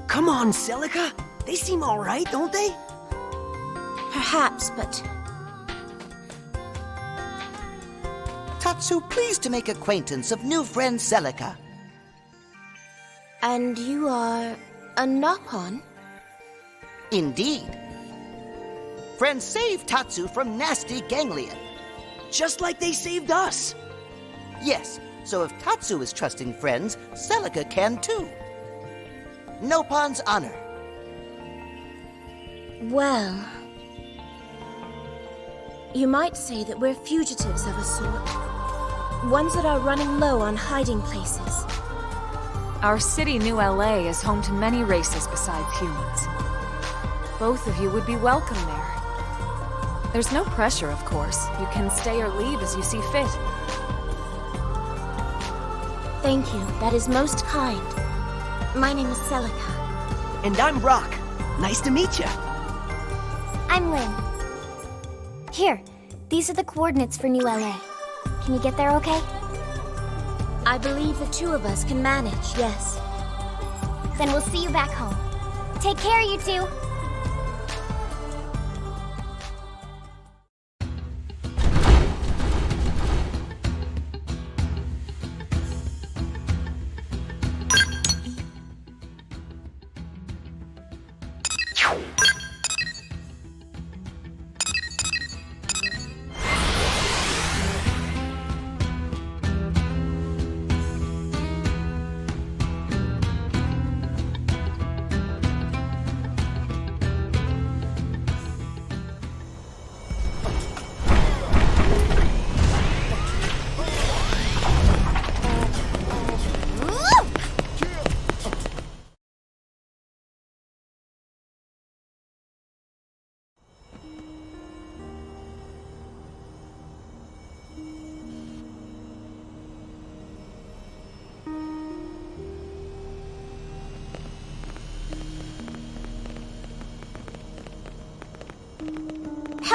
Speaker 13: Come on, Celica. They seem alright, don't they?
Speaker 3: Perhaps, but...
Speaker 10: Tatsu, pleased to make acquaintance of new friend Celica.
Speaker 3: And you are a knock-on?
Speaker 10: Indeed. Friends saved Tatsu from nasty ganglion.
Speaker 13: Just like they saved us.
Speaker 10: Yes, so if Tatsu is trusting friends, Celica can too. Nopon's honor.
Speaker 3: Well... You might say that we're fugitives of a sort. Ones that are running low on hiding places.
Speaker 8: Our city, New LA, is home to many races besides humans. Both of you would be welcome there. There's no pressure, of course. You can stay or leave as you see fit.
Speaker 3: Thank you. That is most kind. My name is Celica.
Speaker 13: And I'm Rock. Nice to meet you.
Speaker 6: I'm Lynn. Here, these are the coordinates for New LA. Can you get there okay?
Speaker 3: I believe the two of us can manage, yes.
Speaker 6: Then we'll see you back home. Take care, you two.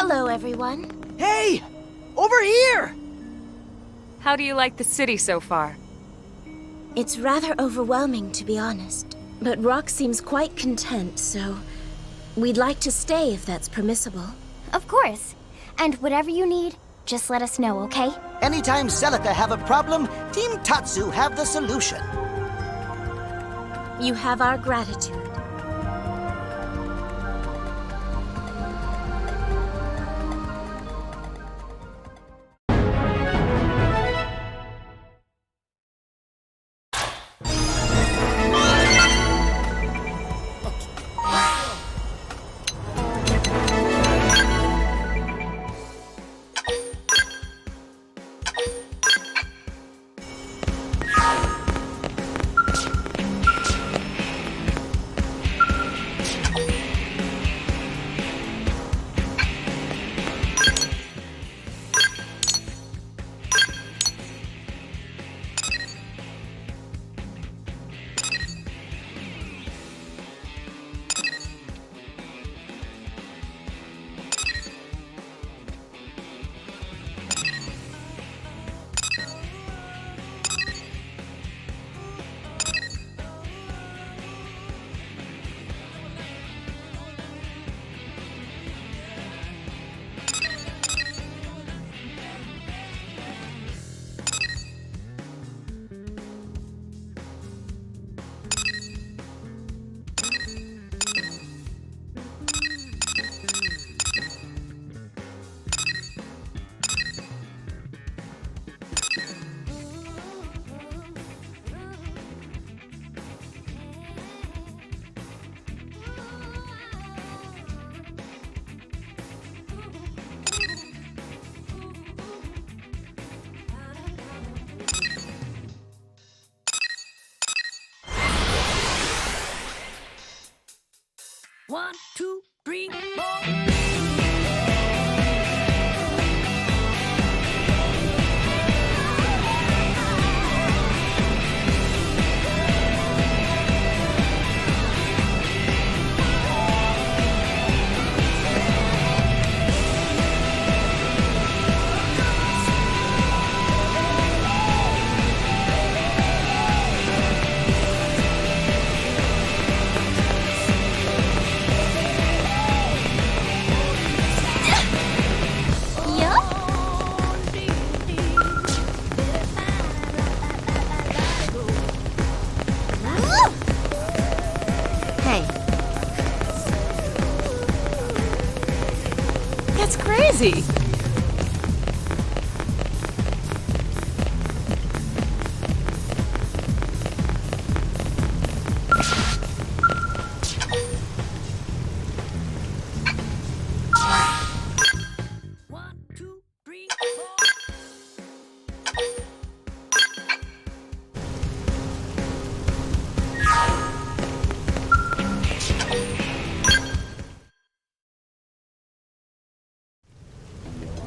Speaker 3: Hello, everyone.
Speaker 13: Hey! Over here!
Speaker 8: How do you like the city so far?
Speaker 3: It's rather overwhelming, to be honest. But Rock seems quite content, so... We'd like to stay if that's permissible.
Speaker 6: Of course. And whatever you need, just let us know, okay?
Speaker 10: Anytime Celica have a problem, Team Tatsu have the solution.
Speaker 3: You have our gratitude.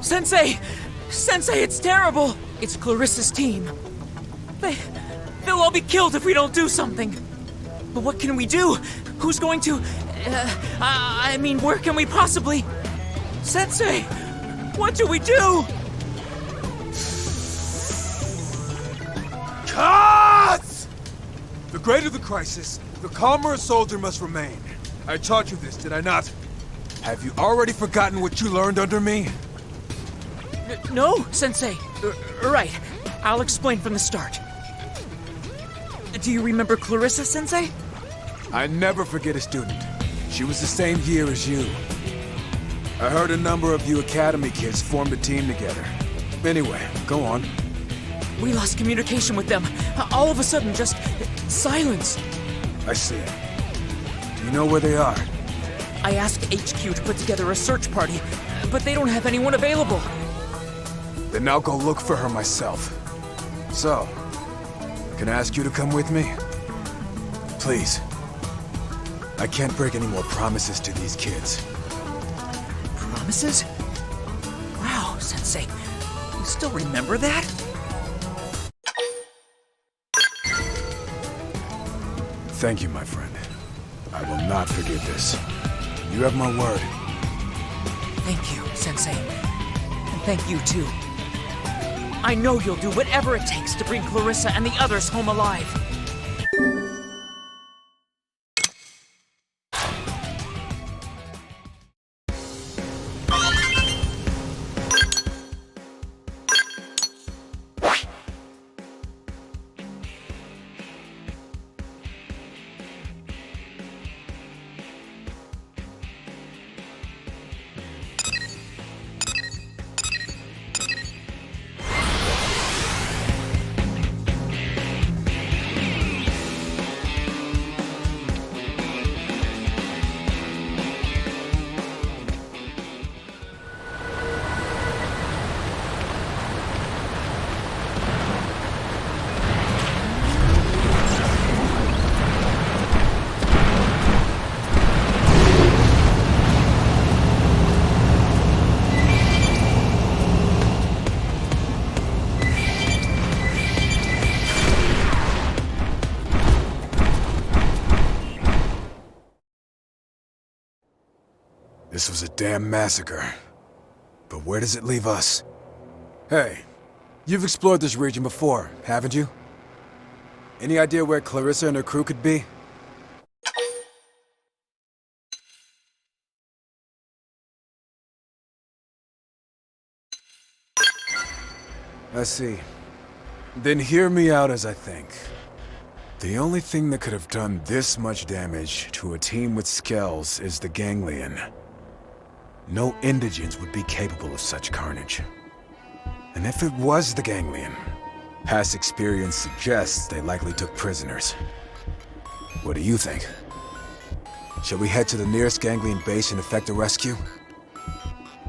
Speaker 13: Sensei! Sensei, it's terrible! It's Clarissa's team. They'll all be killed if we don't do something. But what can we do? Who's going to... I mean, where can we possibly... Sensei! What do we do?
Speaker 14: Cut! The greater the crisis, the calmer a soldier must remain. I taught you this, did I not? Have you already forgotten what you learned under me?
Speaker 13: No, Sensei. Right. I'll explain from the start. Do you remember Clarissa, Sensei?
Speaker 14: I never forget a student. She was the same year as you. I heard a number of you Academy kids formed a team together. Anyway, go on.
Speaker 13: We lost communication with them. All of a sudden, just silence.
Speaker 14: I see. Do you know where they are?
Speaker 13: I asked HQ to put together a search party, but they don't have anyone available.
Speaker 14: Then I'll go look for her myself. So, can I ask you to come with me? Please. I can't break any more promises to these kids.
Speaker 13: Promises? Wow, Sensei. You still remember that?
Speaker 14: Thank you, my friend. I will not forget this. You have my word.
Speaker 13: Thank you, Sensei. And thank you, too. I know you'll do whatever it takes to bring Clarissa and the others home alive.
Speaker 14: This was a damn massacre. But where does it leave us? Hey, you've explored this region before, haven't you? Any idea where Clarissa and her crew could be? I see. Then hear me out as I think. The only thing that could have done this much damage to a team with Skells is the Ganglion. No indigents would be capable of such carnage. And if it was the Ganglion, past experience suggests they likely took prisoners. What do you think? Shall we head to the nearest Ganglion base and effect a rescue?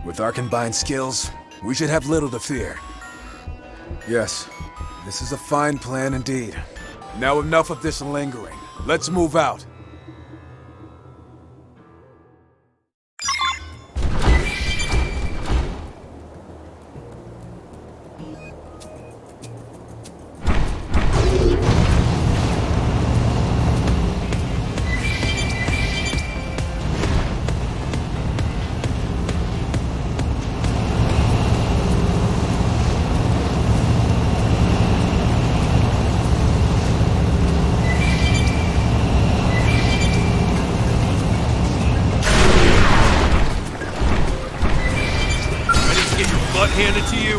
Speaker 14: With our combined skills, we should have little to fear. Yes, this is a fine plan indeed. Now enough of this lingering. Let's move out.
Speaker 1: Handed to you.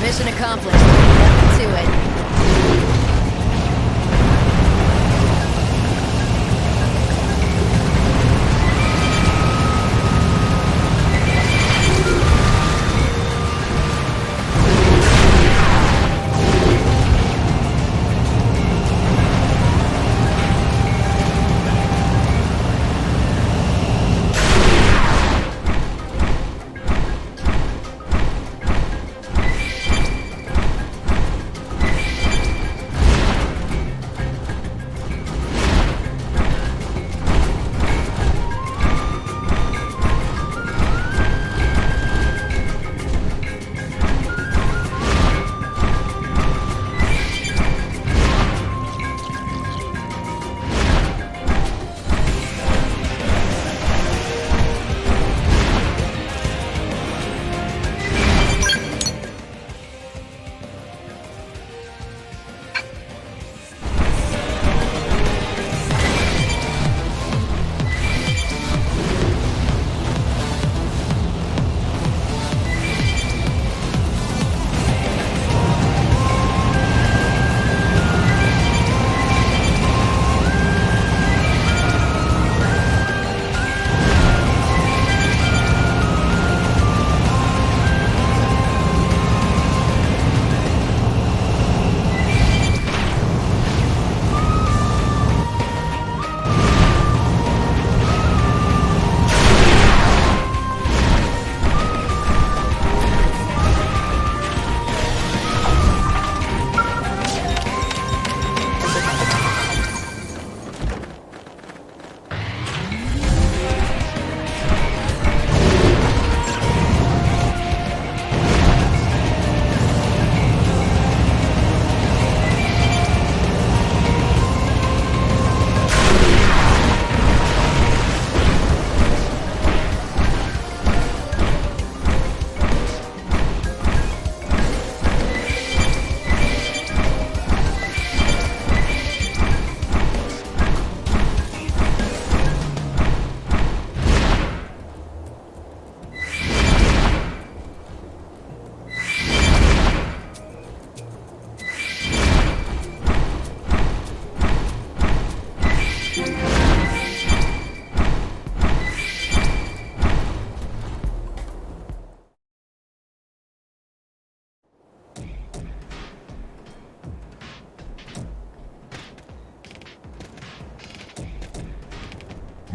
Speaker 2: Mission accomplished. Nothing to it.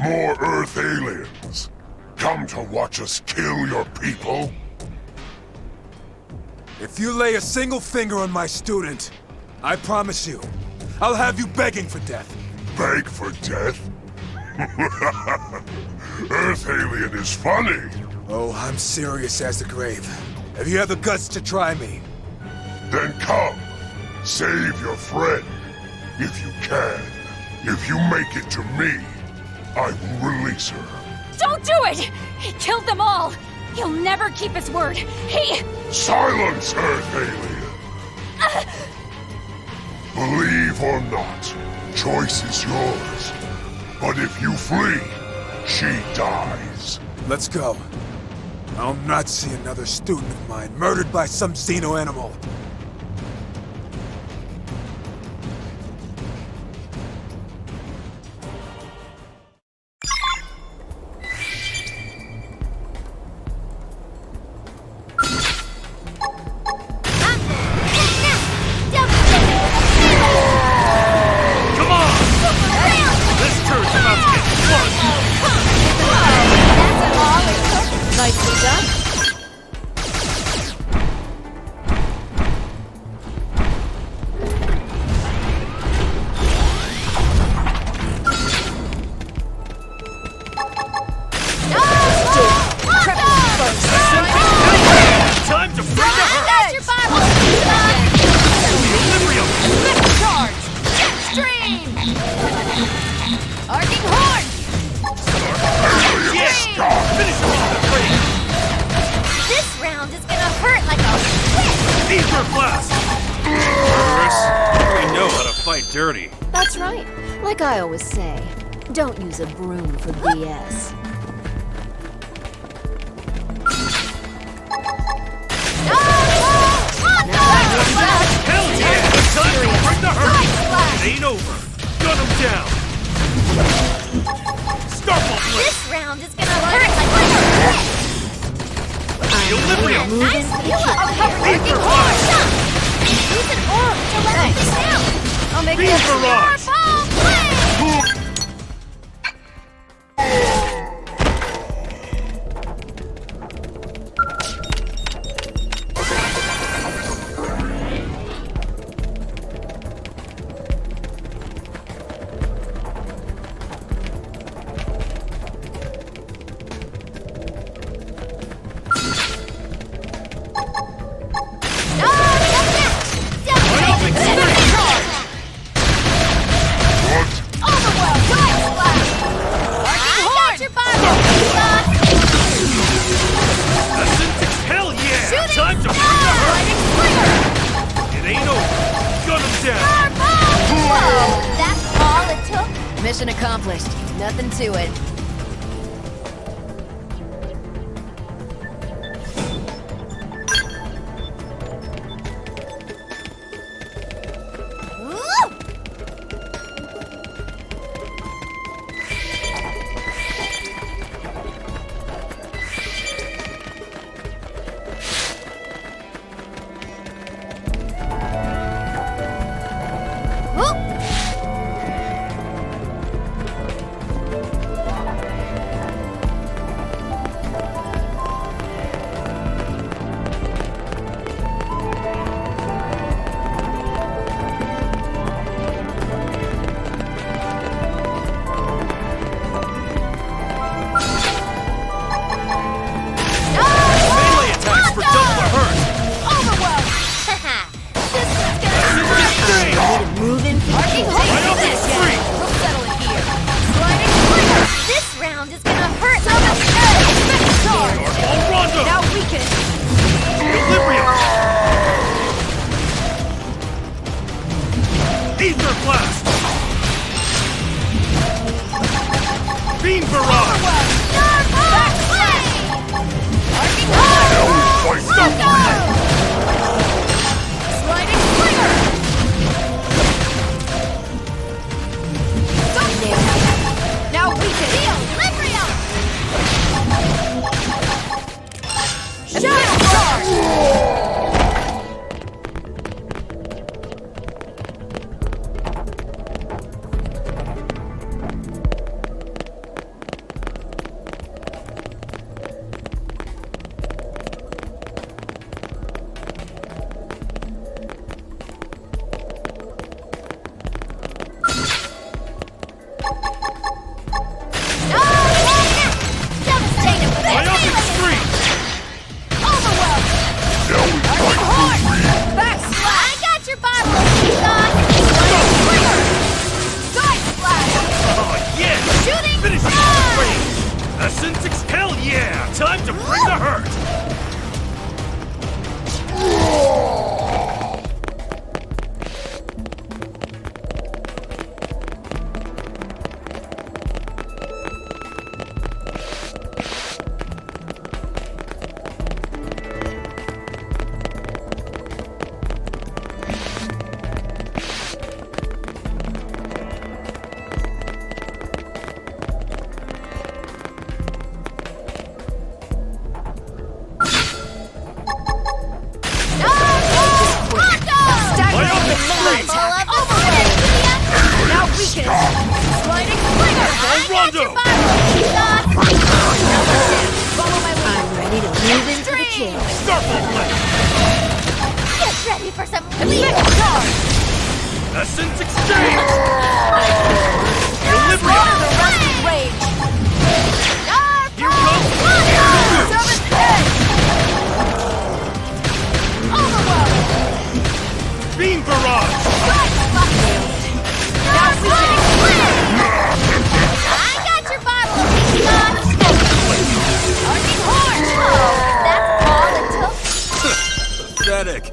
Speaker 12: More Earth aliens. Come to watch us kill your people?
Speaker 14: If you lay a single finger on my student, I promise you, I'll have you begging for death.
Speaker 12: Beg for death? Earth alien is funny.
Speaker 14: Oh, I'm serious as the grave. Have you had the guts to try me?
Speaker 12: Then come. Save your friend. If you can. If you make it to me, I will release her.
Speaker 4: Don't do it! He killed them all! He'll never keep his word. He...
Speaker 12: Silence, Earth alien! Believe or not, choice is yours. But if you flee, she dies.
Speaker 14: Let's go. I'll not see another student of mine murdered by some xeno animal.
Speaker 1: Dirty.
Speaker 2: That's right. Like I always say, don't use a broom for BS.
Speaker 1: Hell yeah! Time to bring the hurt! It ain't over. Gun him down. Starfall blade.
Speaker 6: This round is gonna hurt like
Speaker 1: Equilibrium.
Speaker 6: nice working horn. Use an orb to let this down.
Speaker 2: I'll make
Speaker 1: Beam
Speaker 2: this
Speaker 1: barrage.
Speaker 2: Mission accomplished. Nothing to it.
Speaker 1: straight!
Speaker 6: Now weaken! Sliding slinger!
Speaker 1: Rondo!
Speaker 6: Follow my lead. I'm ready to move into the kill.
Speaker 1: Starfall Blade!
Speaker 6: Get ready for some
Speaker 1: Effect charge! Essence exchange! Equilibrium!
Speaker 6: the rusty rage.
Speaker 1: Here comes
Speaker 6: Seventh edge. Overwhelm.
Speaker 1: Beam barrage!
Speaker 6: Now I got your bottle of Pokemon. Arcing horn. Oh, that's all it took.
Speaker 14: Pathetic.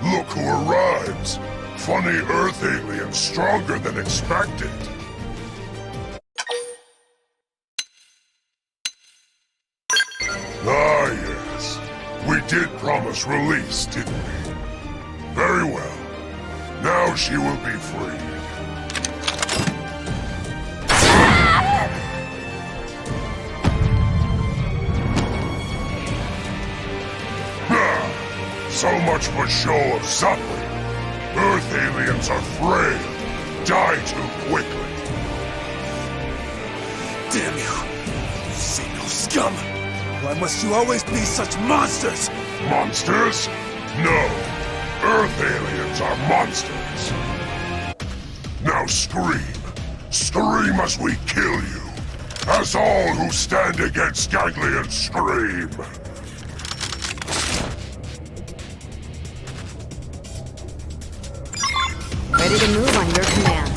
Speaker 12: Look who arrives! Funny Earth alien stronger than expected. Ah, yes. We did promise release, didn't we? Very well. Now she will be free. So much for show of suffering. Earth aliens are frail. Die too quickly.
Speaker 14: Damn you! You say no scum! Why must you always be such monsters?
Speaker 12: Monsters? No. Earth aliens are monsters. Now scream. Scream as we kill you. As all who stand against Ganglion scream.
Speaker 2: Ready to move on your command.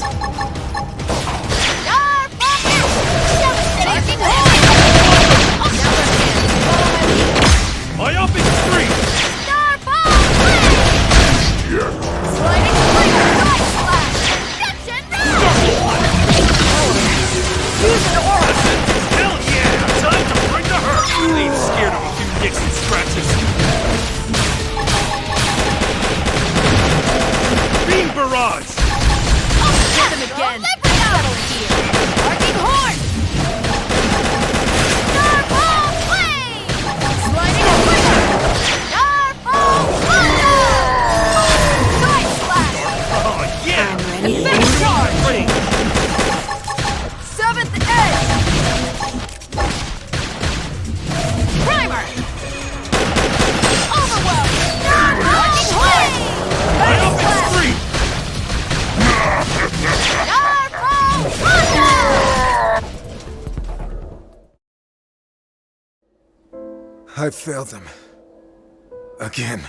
Speaker 1: Myopic Street!
Speaker 12: Yes.
Speaker 6: Sliding slinger. Side slash. Deception.
Speaker 1: Use an aura! Hell yeah! Time to bring the hurt! Ain't scared of a few nicks and scratches. Beam barrage!
Speaker 6: Get them again. Settle here. Arcing horn. Starfall flame. Sliding slinger. Starfall thunder. Side slash.
Speaker 1: Oh yeah!
Speaker 6: Effect charge.
Speaker 1: Ring!
Speaker 6: Seventh edge. Primer. Overwhelm. Arcing horn.
Speaker 1: Myopic Street!
Speaker 6: Starfall thunder.
Speaker 14: I failed them. Again.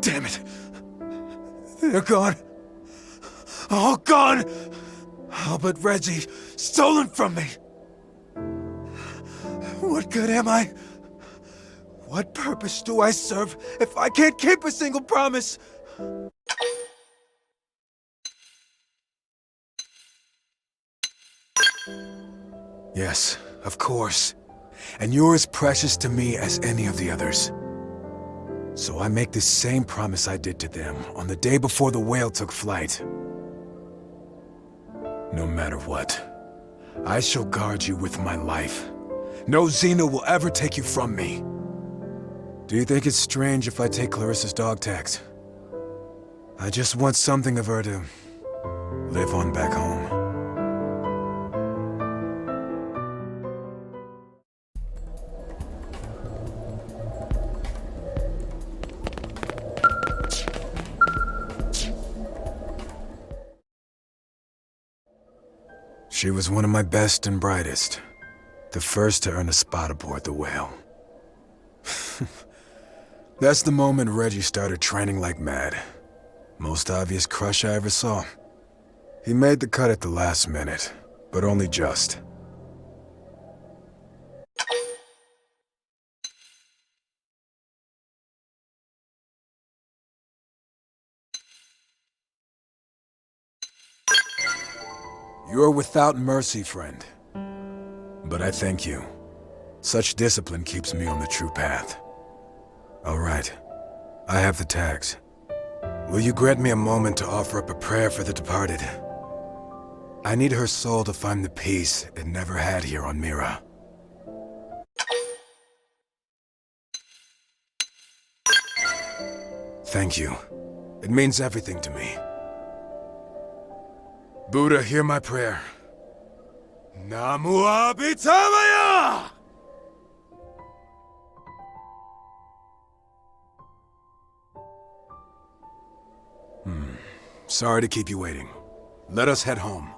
Speaker 14: Damn it. They're gone. All gone! All but Reggie, stolen from me. What good am I? What purpose do I serve if I can't keep a single promise? Yes, of course. And you're as precious to me as any of the others. So I make the same promise I did to them on the day before the whale took flight. No matter what, I shall guard you with my life. No Xeno will ever take you from me. Do you think it's strange if I take Clarissa's dog tags? I just want something of her to live on back home. She was one of my best and brightest. The first to earn a spot aboard the whale. That's the moment Reggie started training like mad. Most obvious crush I ever saw. He made the cut at the last minute, but only just. You're without mercy, friend. But I thank you. Such discipline keeps me on the true path. All right. I have the tags. Will you grant me a moment to offer up a prayer for the departed? I need her soul to find the peace it never had here on Mira. Thank you. It means everything to me. Buddha, hear my prayer. Namu Abhitamaya! Sorry to keep you waiting. Let us head home.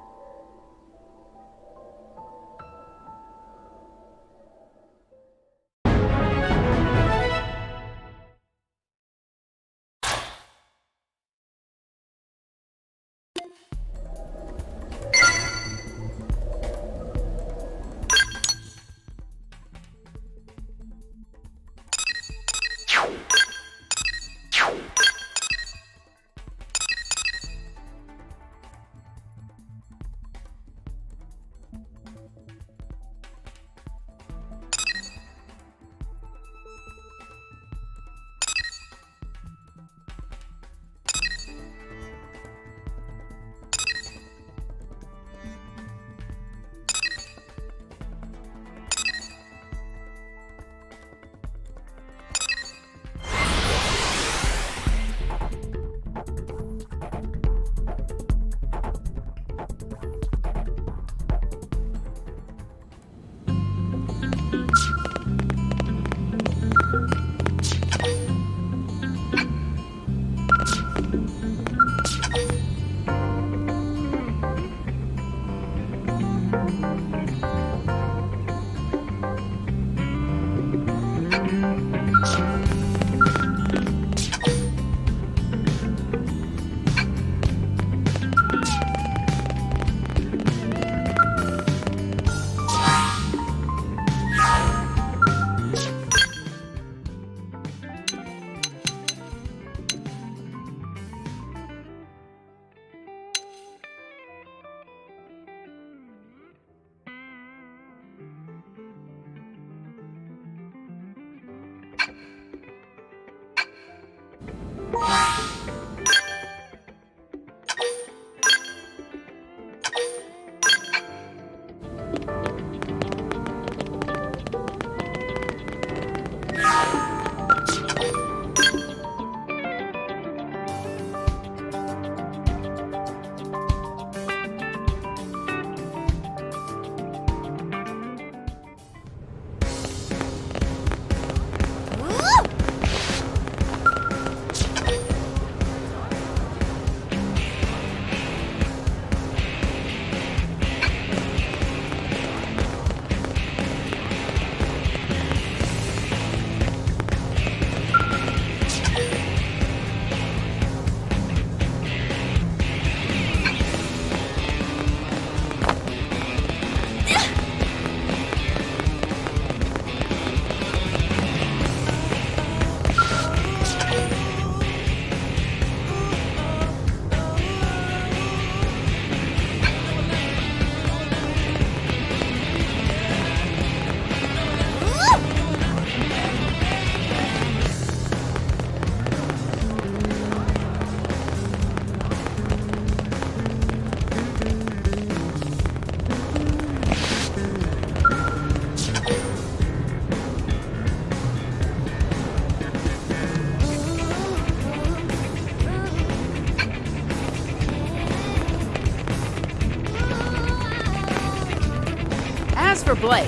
Speaker 2: For Blake.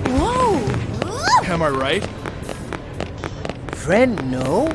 Speaker 6: Whoa!
Speaker 15: Am I right?
Speaker 10: Friend, no?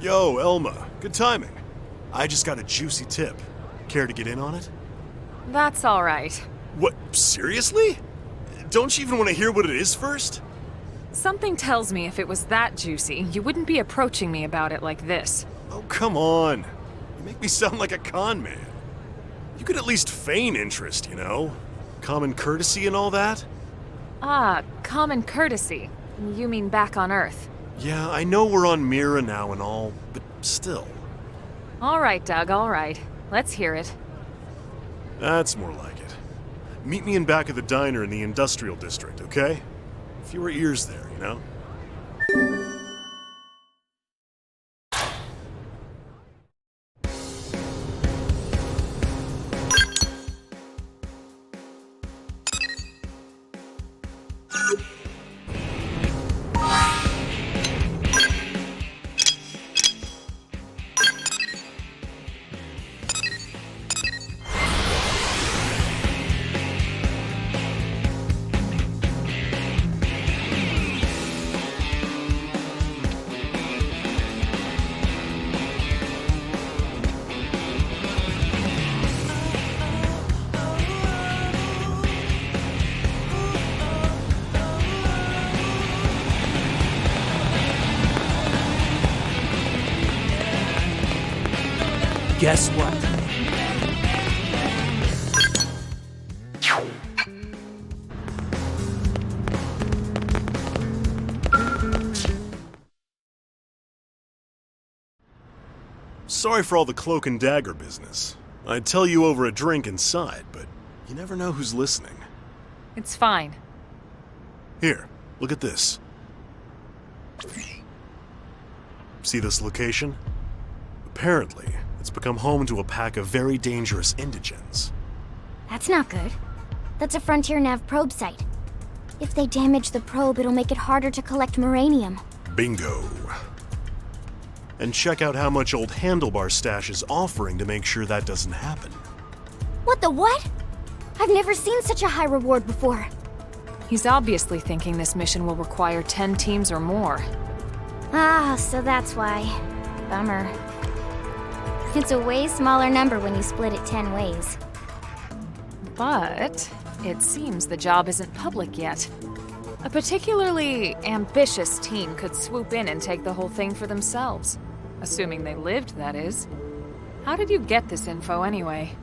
Speaker 15: Yo, Elma. Good timing. I just got a juicy tip. Care to get in on it?
Speaker 8: That's all right.
Speaker 15: What, seriously? Don't you even want to hear what it is first?
Speaker 8: Something tells me if it was that juicy, you wouldn't be approaching me about it like this.
Speaker 15: Oh, come on. You make me sound like a con man. You could at least feign interest, you know? Common courtesy and all that?
Speaker 8: Ah, common courtesy. You mean back on Earth.
Speaker 15: Yeah, I know we're on Mira now and all, but still.
Speaker 8: All right, Doug, all right. Let's hear it.
Speaker 15: That's more like it. Meet me in back of the diner in the industrial district, okay? Fewer ears there, you know?
Speaker 13: Guess what?
Speaker 15: Sorry for all the cloak and dagger business. I'd tell you over a drink inside, but you never know who's listening.
Speaker 8: It's fine.
Speaker 15: Here, look at this. See this location? Apparently, it's become home to a pack of very dangerous indigens.
Speaker 6: That's not good. That's a Frontier Nav probe site. If they damage the probe, it'll make it harder to collect Moranium.
Speaker 15: Bingo. And check out how much old Handlebar Stash is offering to make sure that doesn't happen.
Speaker 6: What the what? I've never seen such a high reward before.
Speaker 8: He's obviously thinking this mission will require 10 teams or more.
Speaker 6: Ah, so that's why. Bummer. It's a way smaller number when you split it 10 ways.
Speaker 8: But it seems the job isn't public yet. A particularly ambitious team could swoop in and take the whole thing for themselves. Assuming they lived, that is. How did you get this info anyway?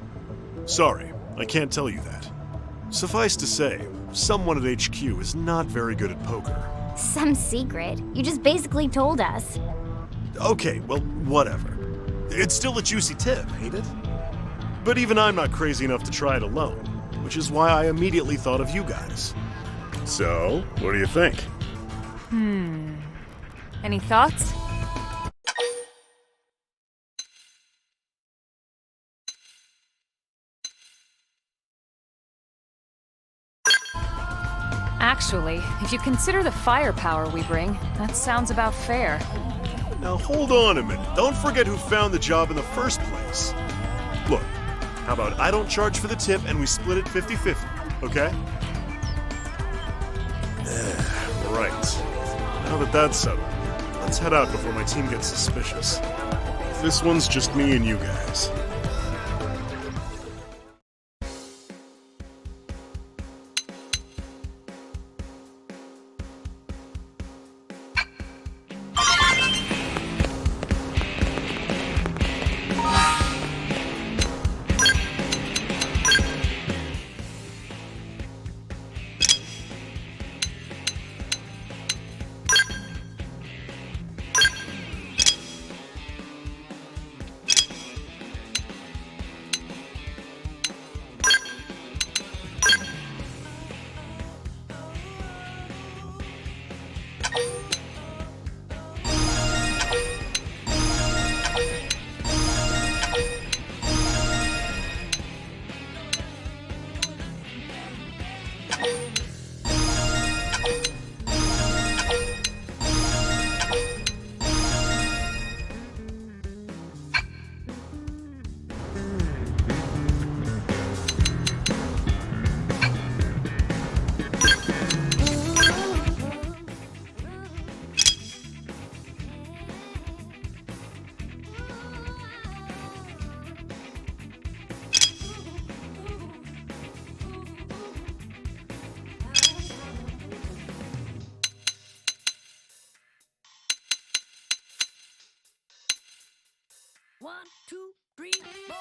Speaker 15: Sorry, I can't tell you that. Suffice to say, someone at HQ is not very good at poker.
Speaker 6: Some secret. You just basically told us.
Speaker 15: Okay, well, whatever. It's still a juicy tip, ain't it? But even I'm not crazy enough to try it alone, which is why I immediately thought of you guys. So, what do you think?
Speaker 8: Any thoughts? Actually, if you consider the firepower we bring, that sounds about fair.
Speaker 15: Now hold on a minute. Don't forget who found the job in the first place. Look, how about I don't charge for the tip and we split it 50-50, okay? Right. Now that that's settled, let's head out before my team gets suspicious. This one's just me and you guys.
Speaker 13: One, two, three, four.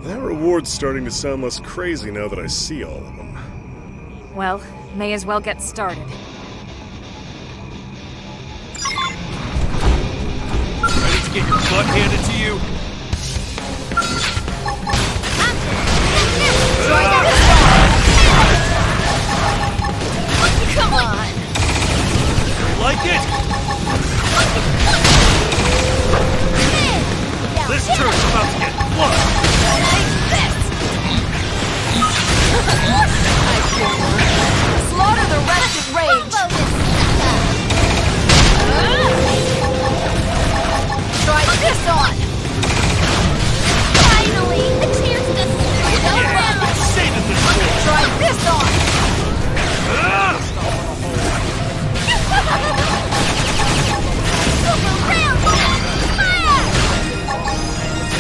Speaker 15: That reward's starting to sound less crazy now that I see all of them.
Speaker 8: Well, may as well get started.
Speaker 1: Ready to get your butt handed to you?
Speaker 6: Come on!
Speaker 1: Like it? This turn's about to get flushed!
Speaker 8: Slaughter the rest of rage! Try this on!
Speaker 6: Finally! A chance to
Speaker 1: Saving this one!
Speaker 8: Try this on!
Speaker 6: Super round! Fire!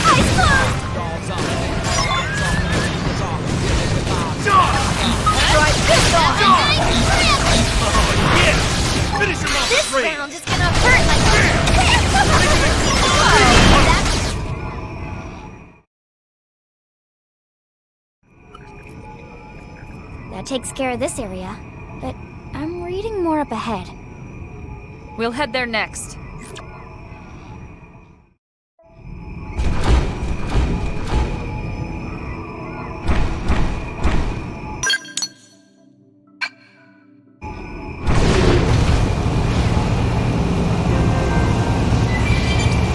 Speaker 6: Eyes closed!
Speaker 8: Try this on!
Speaker 1: Yeah! Finish him off
Speaker 6: This
Speaker 1: straight!
Speaker 6: round is gonna hurt like That takes care of this area, but I'm reading more up ahead.
Speaker 8: We'll head there next.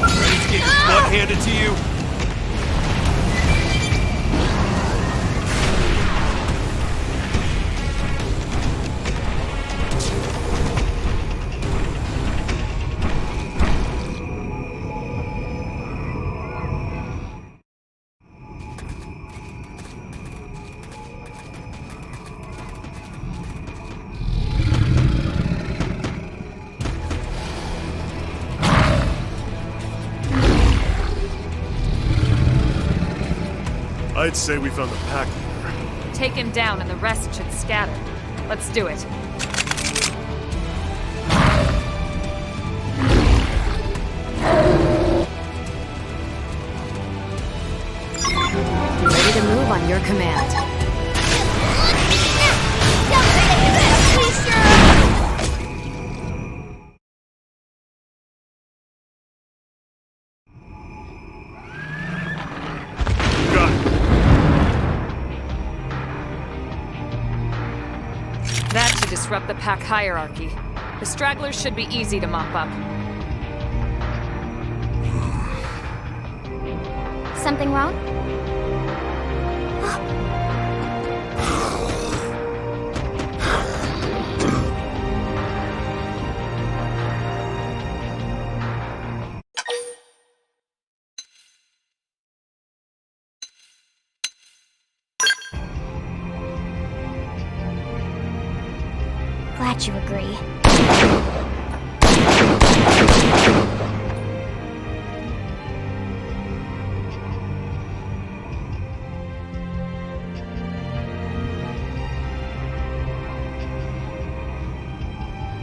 Speaker 1: Ready to get your butt handed to you?
Speaker 15: I'd say we found the pack leader.
Speaker 8: Take him down and the rest should scatter. Let's do it.
Speaker 2: Ready to move on your command.
Speaker 15: Got it.
Speaker 8: That should disrupt the pack hierarchy. The stragglers should be easy to mop up.
Speaker 6: Something wrong? Glad you agree.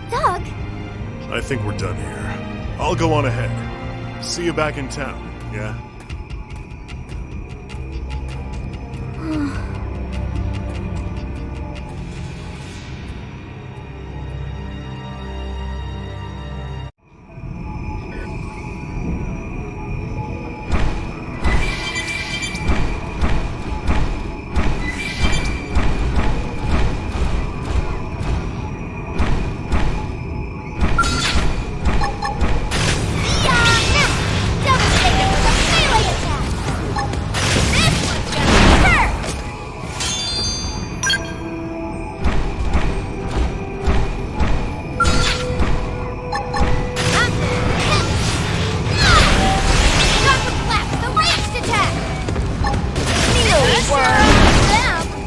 Speaker 6: Doug?
Speaker 15: I think we're done here. I'll go on ahead. See you back in town, yeah?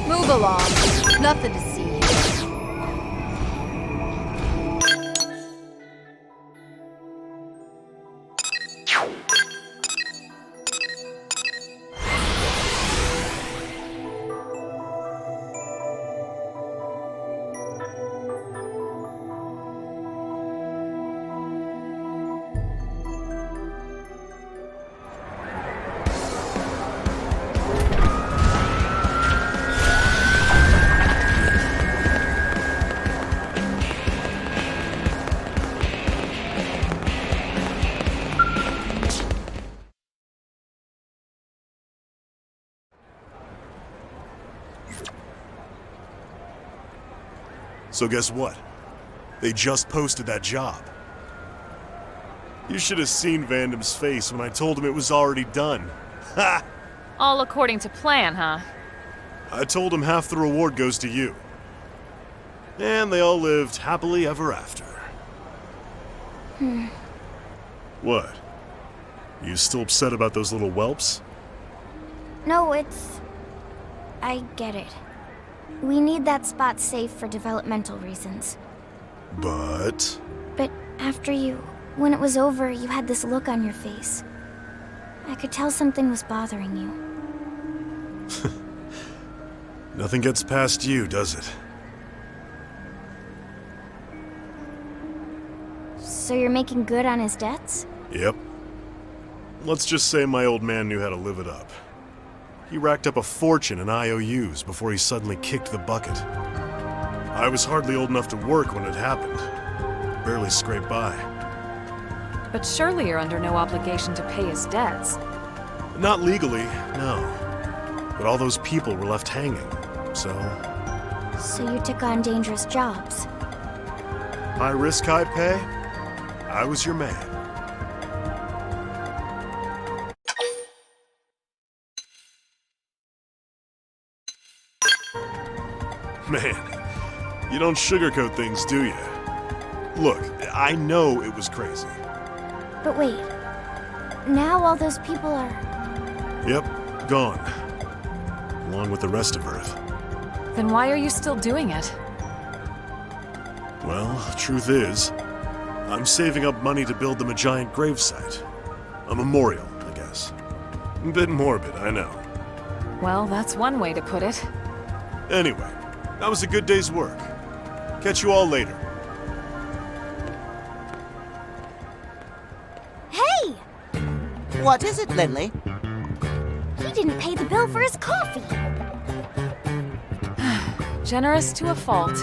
Speaker 2: Move along. Nothing to see here.
Speaker 15: So guess what? They just posted that job. You should have seen Vandam's face when I told him it was already done. Ha!
Speaker 8: All according to plan, huh?
Speaker 15: I told him half the reward goes to you. And they all lived happily ever after. What? You still upset about those little whelps?
Speaker 6: No, I get it. We need that spot safe for developmental reasons.
Speaker 15: But
Speaker 6: after when it was over, you had this look on your face. I could tell something was bothering you.
Speaker 15: Nothing gets past you, does it?
Speaker 6: So you're making good on his debts?
Speaker 15: Yep. Let's just say my old man knew how to live it up. He racked up a fortune in IOUs before he suddenly kicked the bucket. I was hardly old enough to work when it happened. Barely scraped by.
Speaker 8: But surely you're under no obligation to pay his debts.
Speaker 15: Not legally, no. But all those people were left hanging, so...
Speaker 6: So you took on dangerous jobs?
Speaker 15: High risk, high pay? I was your man. Man, you don't sugarcoat things, do you? Look, I know it was crazy.
Speaker 6: But wait, now all those people are...
Speaker 15: Yep, gone. Along with the rest of Earth.
Speaker 8: Then why are you still doing it?
Speaker 15: Well, truth is, I'm saving up money to build them a giant gravesite. A memorial, I guess. A bit morbid, I know.
Speaker 8: Well, that's one way to put it.
Speaker 15: Anyway, that was a good day's work. Catch you all later.
Speaker 6: Hey!
Speaker 10: What is it, Lindley?
Speaker 6: He didn't pay the bill for his coffee.
Speaker 8: Generous to a fault.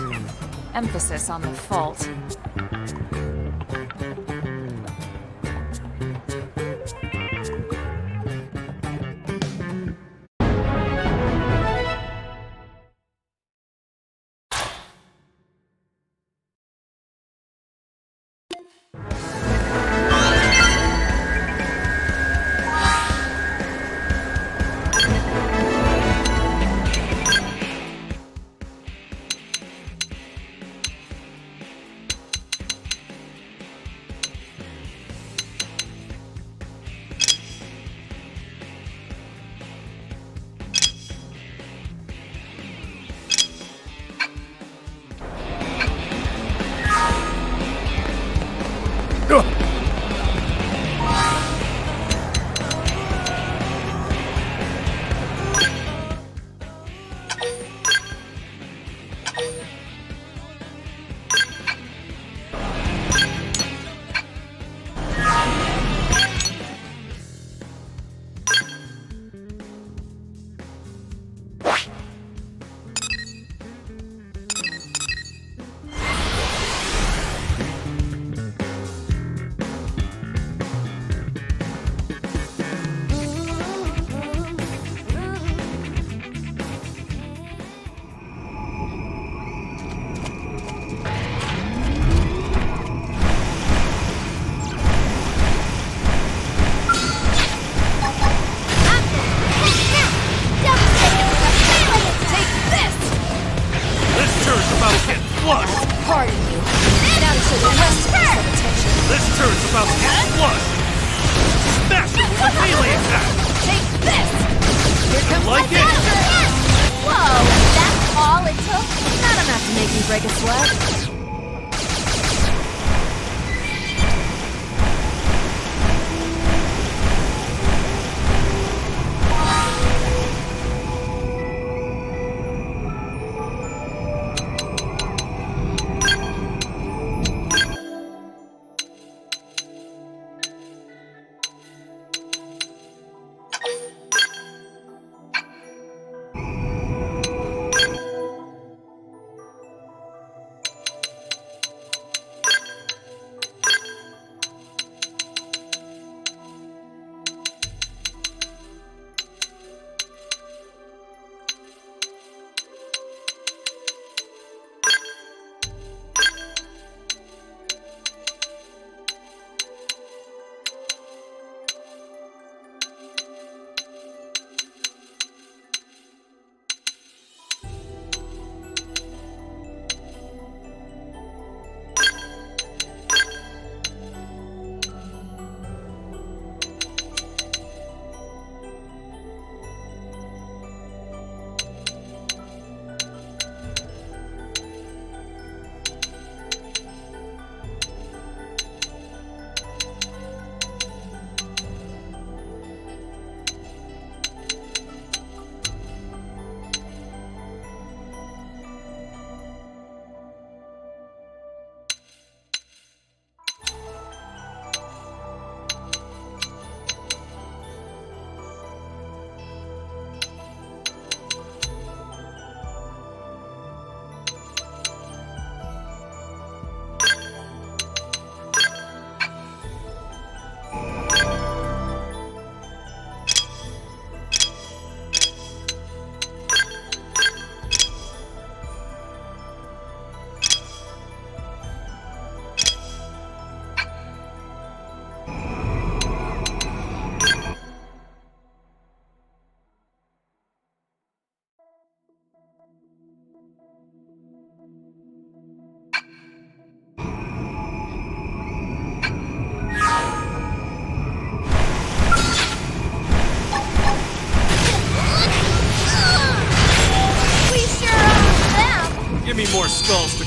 Speaker 8: Emphasis on the fault.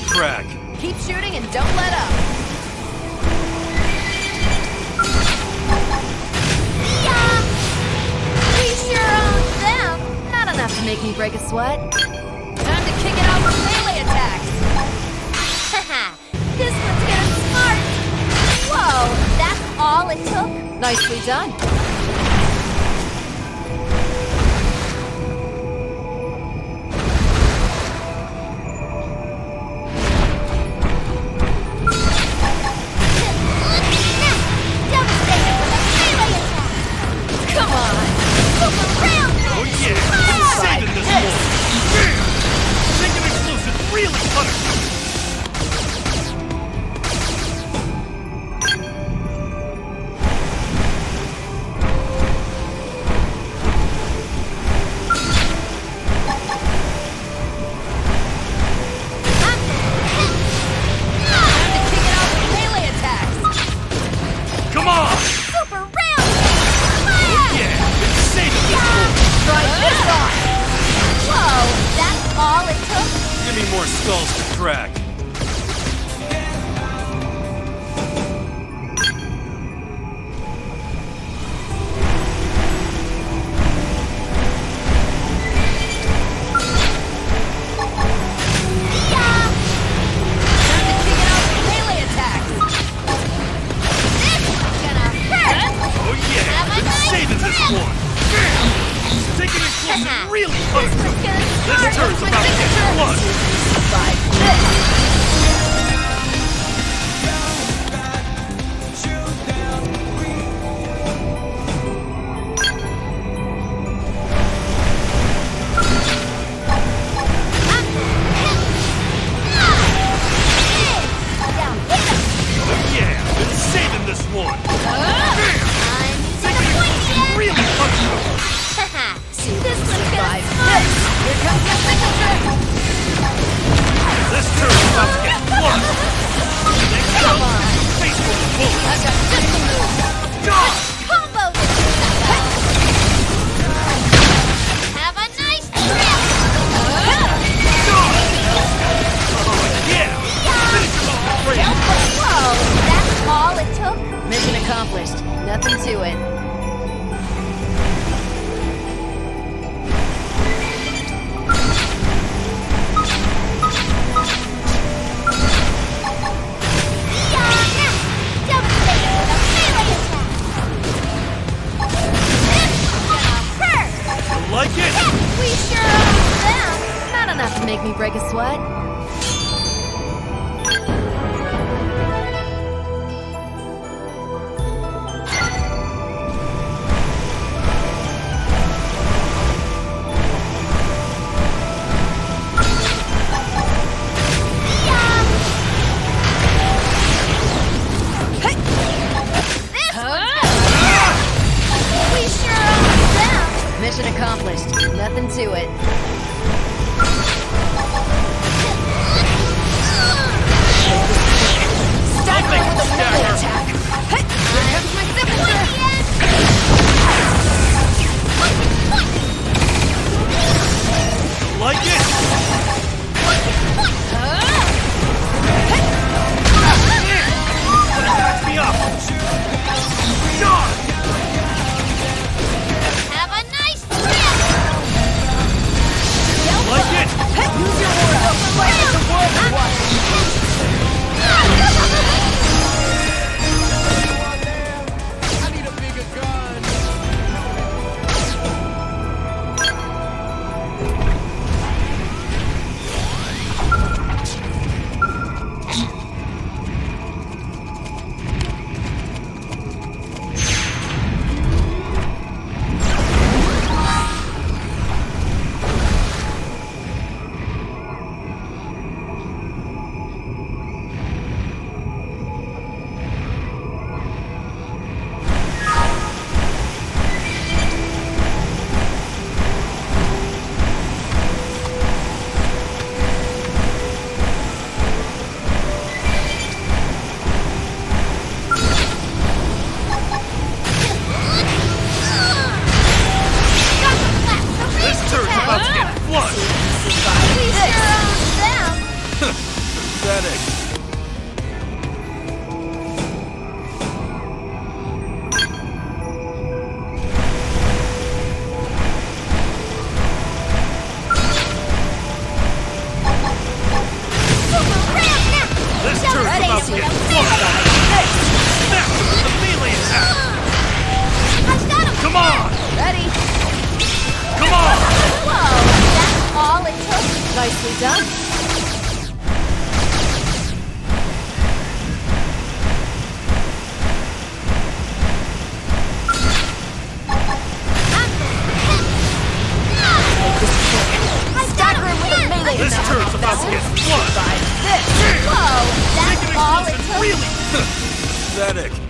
Speaker 13: crack.
Speaker 2: Keep shooting and don't let up.
Speaker 6: Yeah!
Speaker 2: We sure own them. Not enough to make me break a sweat. Time to kick it off with melee attacks.
Speaker 6: Haha, this one's getting smart. Whoa, that's all it took?
Speaker 2: Nicely done.
Speaker 6: Come on! Super round!
Speaker 13: Oh yeah! Saving this one! Making explosives really punishing!
Speaker 2: Melee attacks.
Speaker 13: Come on!
Speaker 6: Super round!
Speaker 13: Yeah! Saving this one!
Speaker 2: Try this on.
Speaker 6: Whoa, that's all it took?
Speaker 13: Give me more skulls to crack.
Speaker 2: Melee attacks.
Speaker 6: This one's gonna hurt!
Speaker 13: Oh yeah!
Speaker 6: Have a nice
Speaker 13: Saving this
Speaker 6: trip!
Speaker 13: one! Taking explosives really
Speaker 6: This
Speaker 13: punishing!
Speaker 6: one's gonna
Speaker 13: This
Speaker 6: start
Speaker 13: turn's
Speaker 6: with
Speaker 13: about to get
Speaker 6: signature.
Speaker 13: blood!
Speaker 2: Like this.
Speaker 13: Oh yeah! Been saving this one!
Speaker 6: I'm disappointed!
Speaker 13: Really punishing!
Speaker 6: This one's gonna smart!
Speaker 2: Here comes your signature.
Speaker 13: This turn's about to get blood!
Speaker 2: Come on.
Speaker 13: Face full of bullets!
Speaker 2: I've got just the move.
Speaker 13: God!
Speaker 6: Combo this sucker! Have a nice trip!
Speaker 13: Yeah! Finish him off with praise!
Speaker 6: Whoa, that's all it took?
Speaker 2: Mission accomplished. Nothing to it.
Speaker 6: Devastating with a melee attack! This one's gonna hurt!
Speaker 13: Like it?
Speaker 6: We sure own them!
Speaker 2: Not enough to make me break a sweat.
Speaker 6: We sure own them!
Speaker 2: Mission accomplished. Nothing to it.
Speaker 13: I'll make it stagger!
Speaker 2: Here comes my signature.
Speaker 13: Like it? Wanna catch me up? God!
Speaker 6: Have a nice trip!
Speaker 13: Like it?
Speaker 2: Use your aura. Like it's a world of one.
Speaker 6: I need a this. Whoa, that's all it took.
Speaker 15: Pathetic.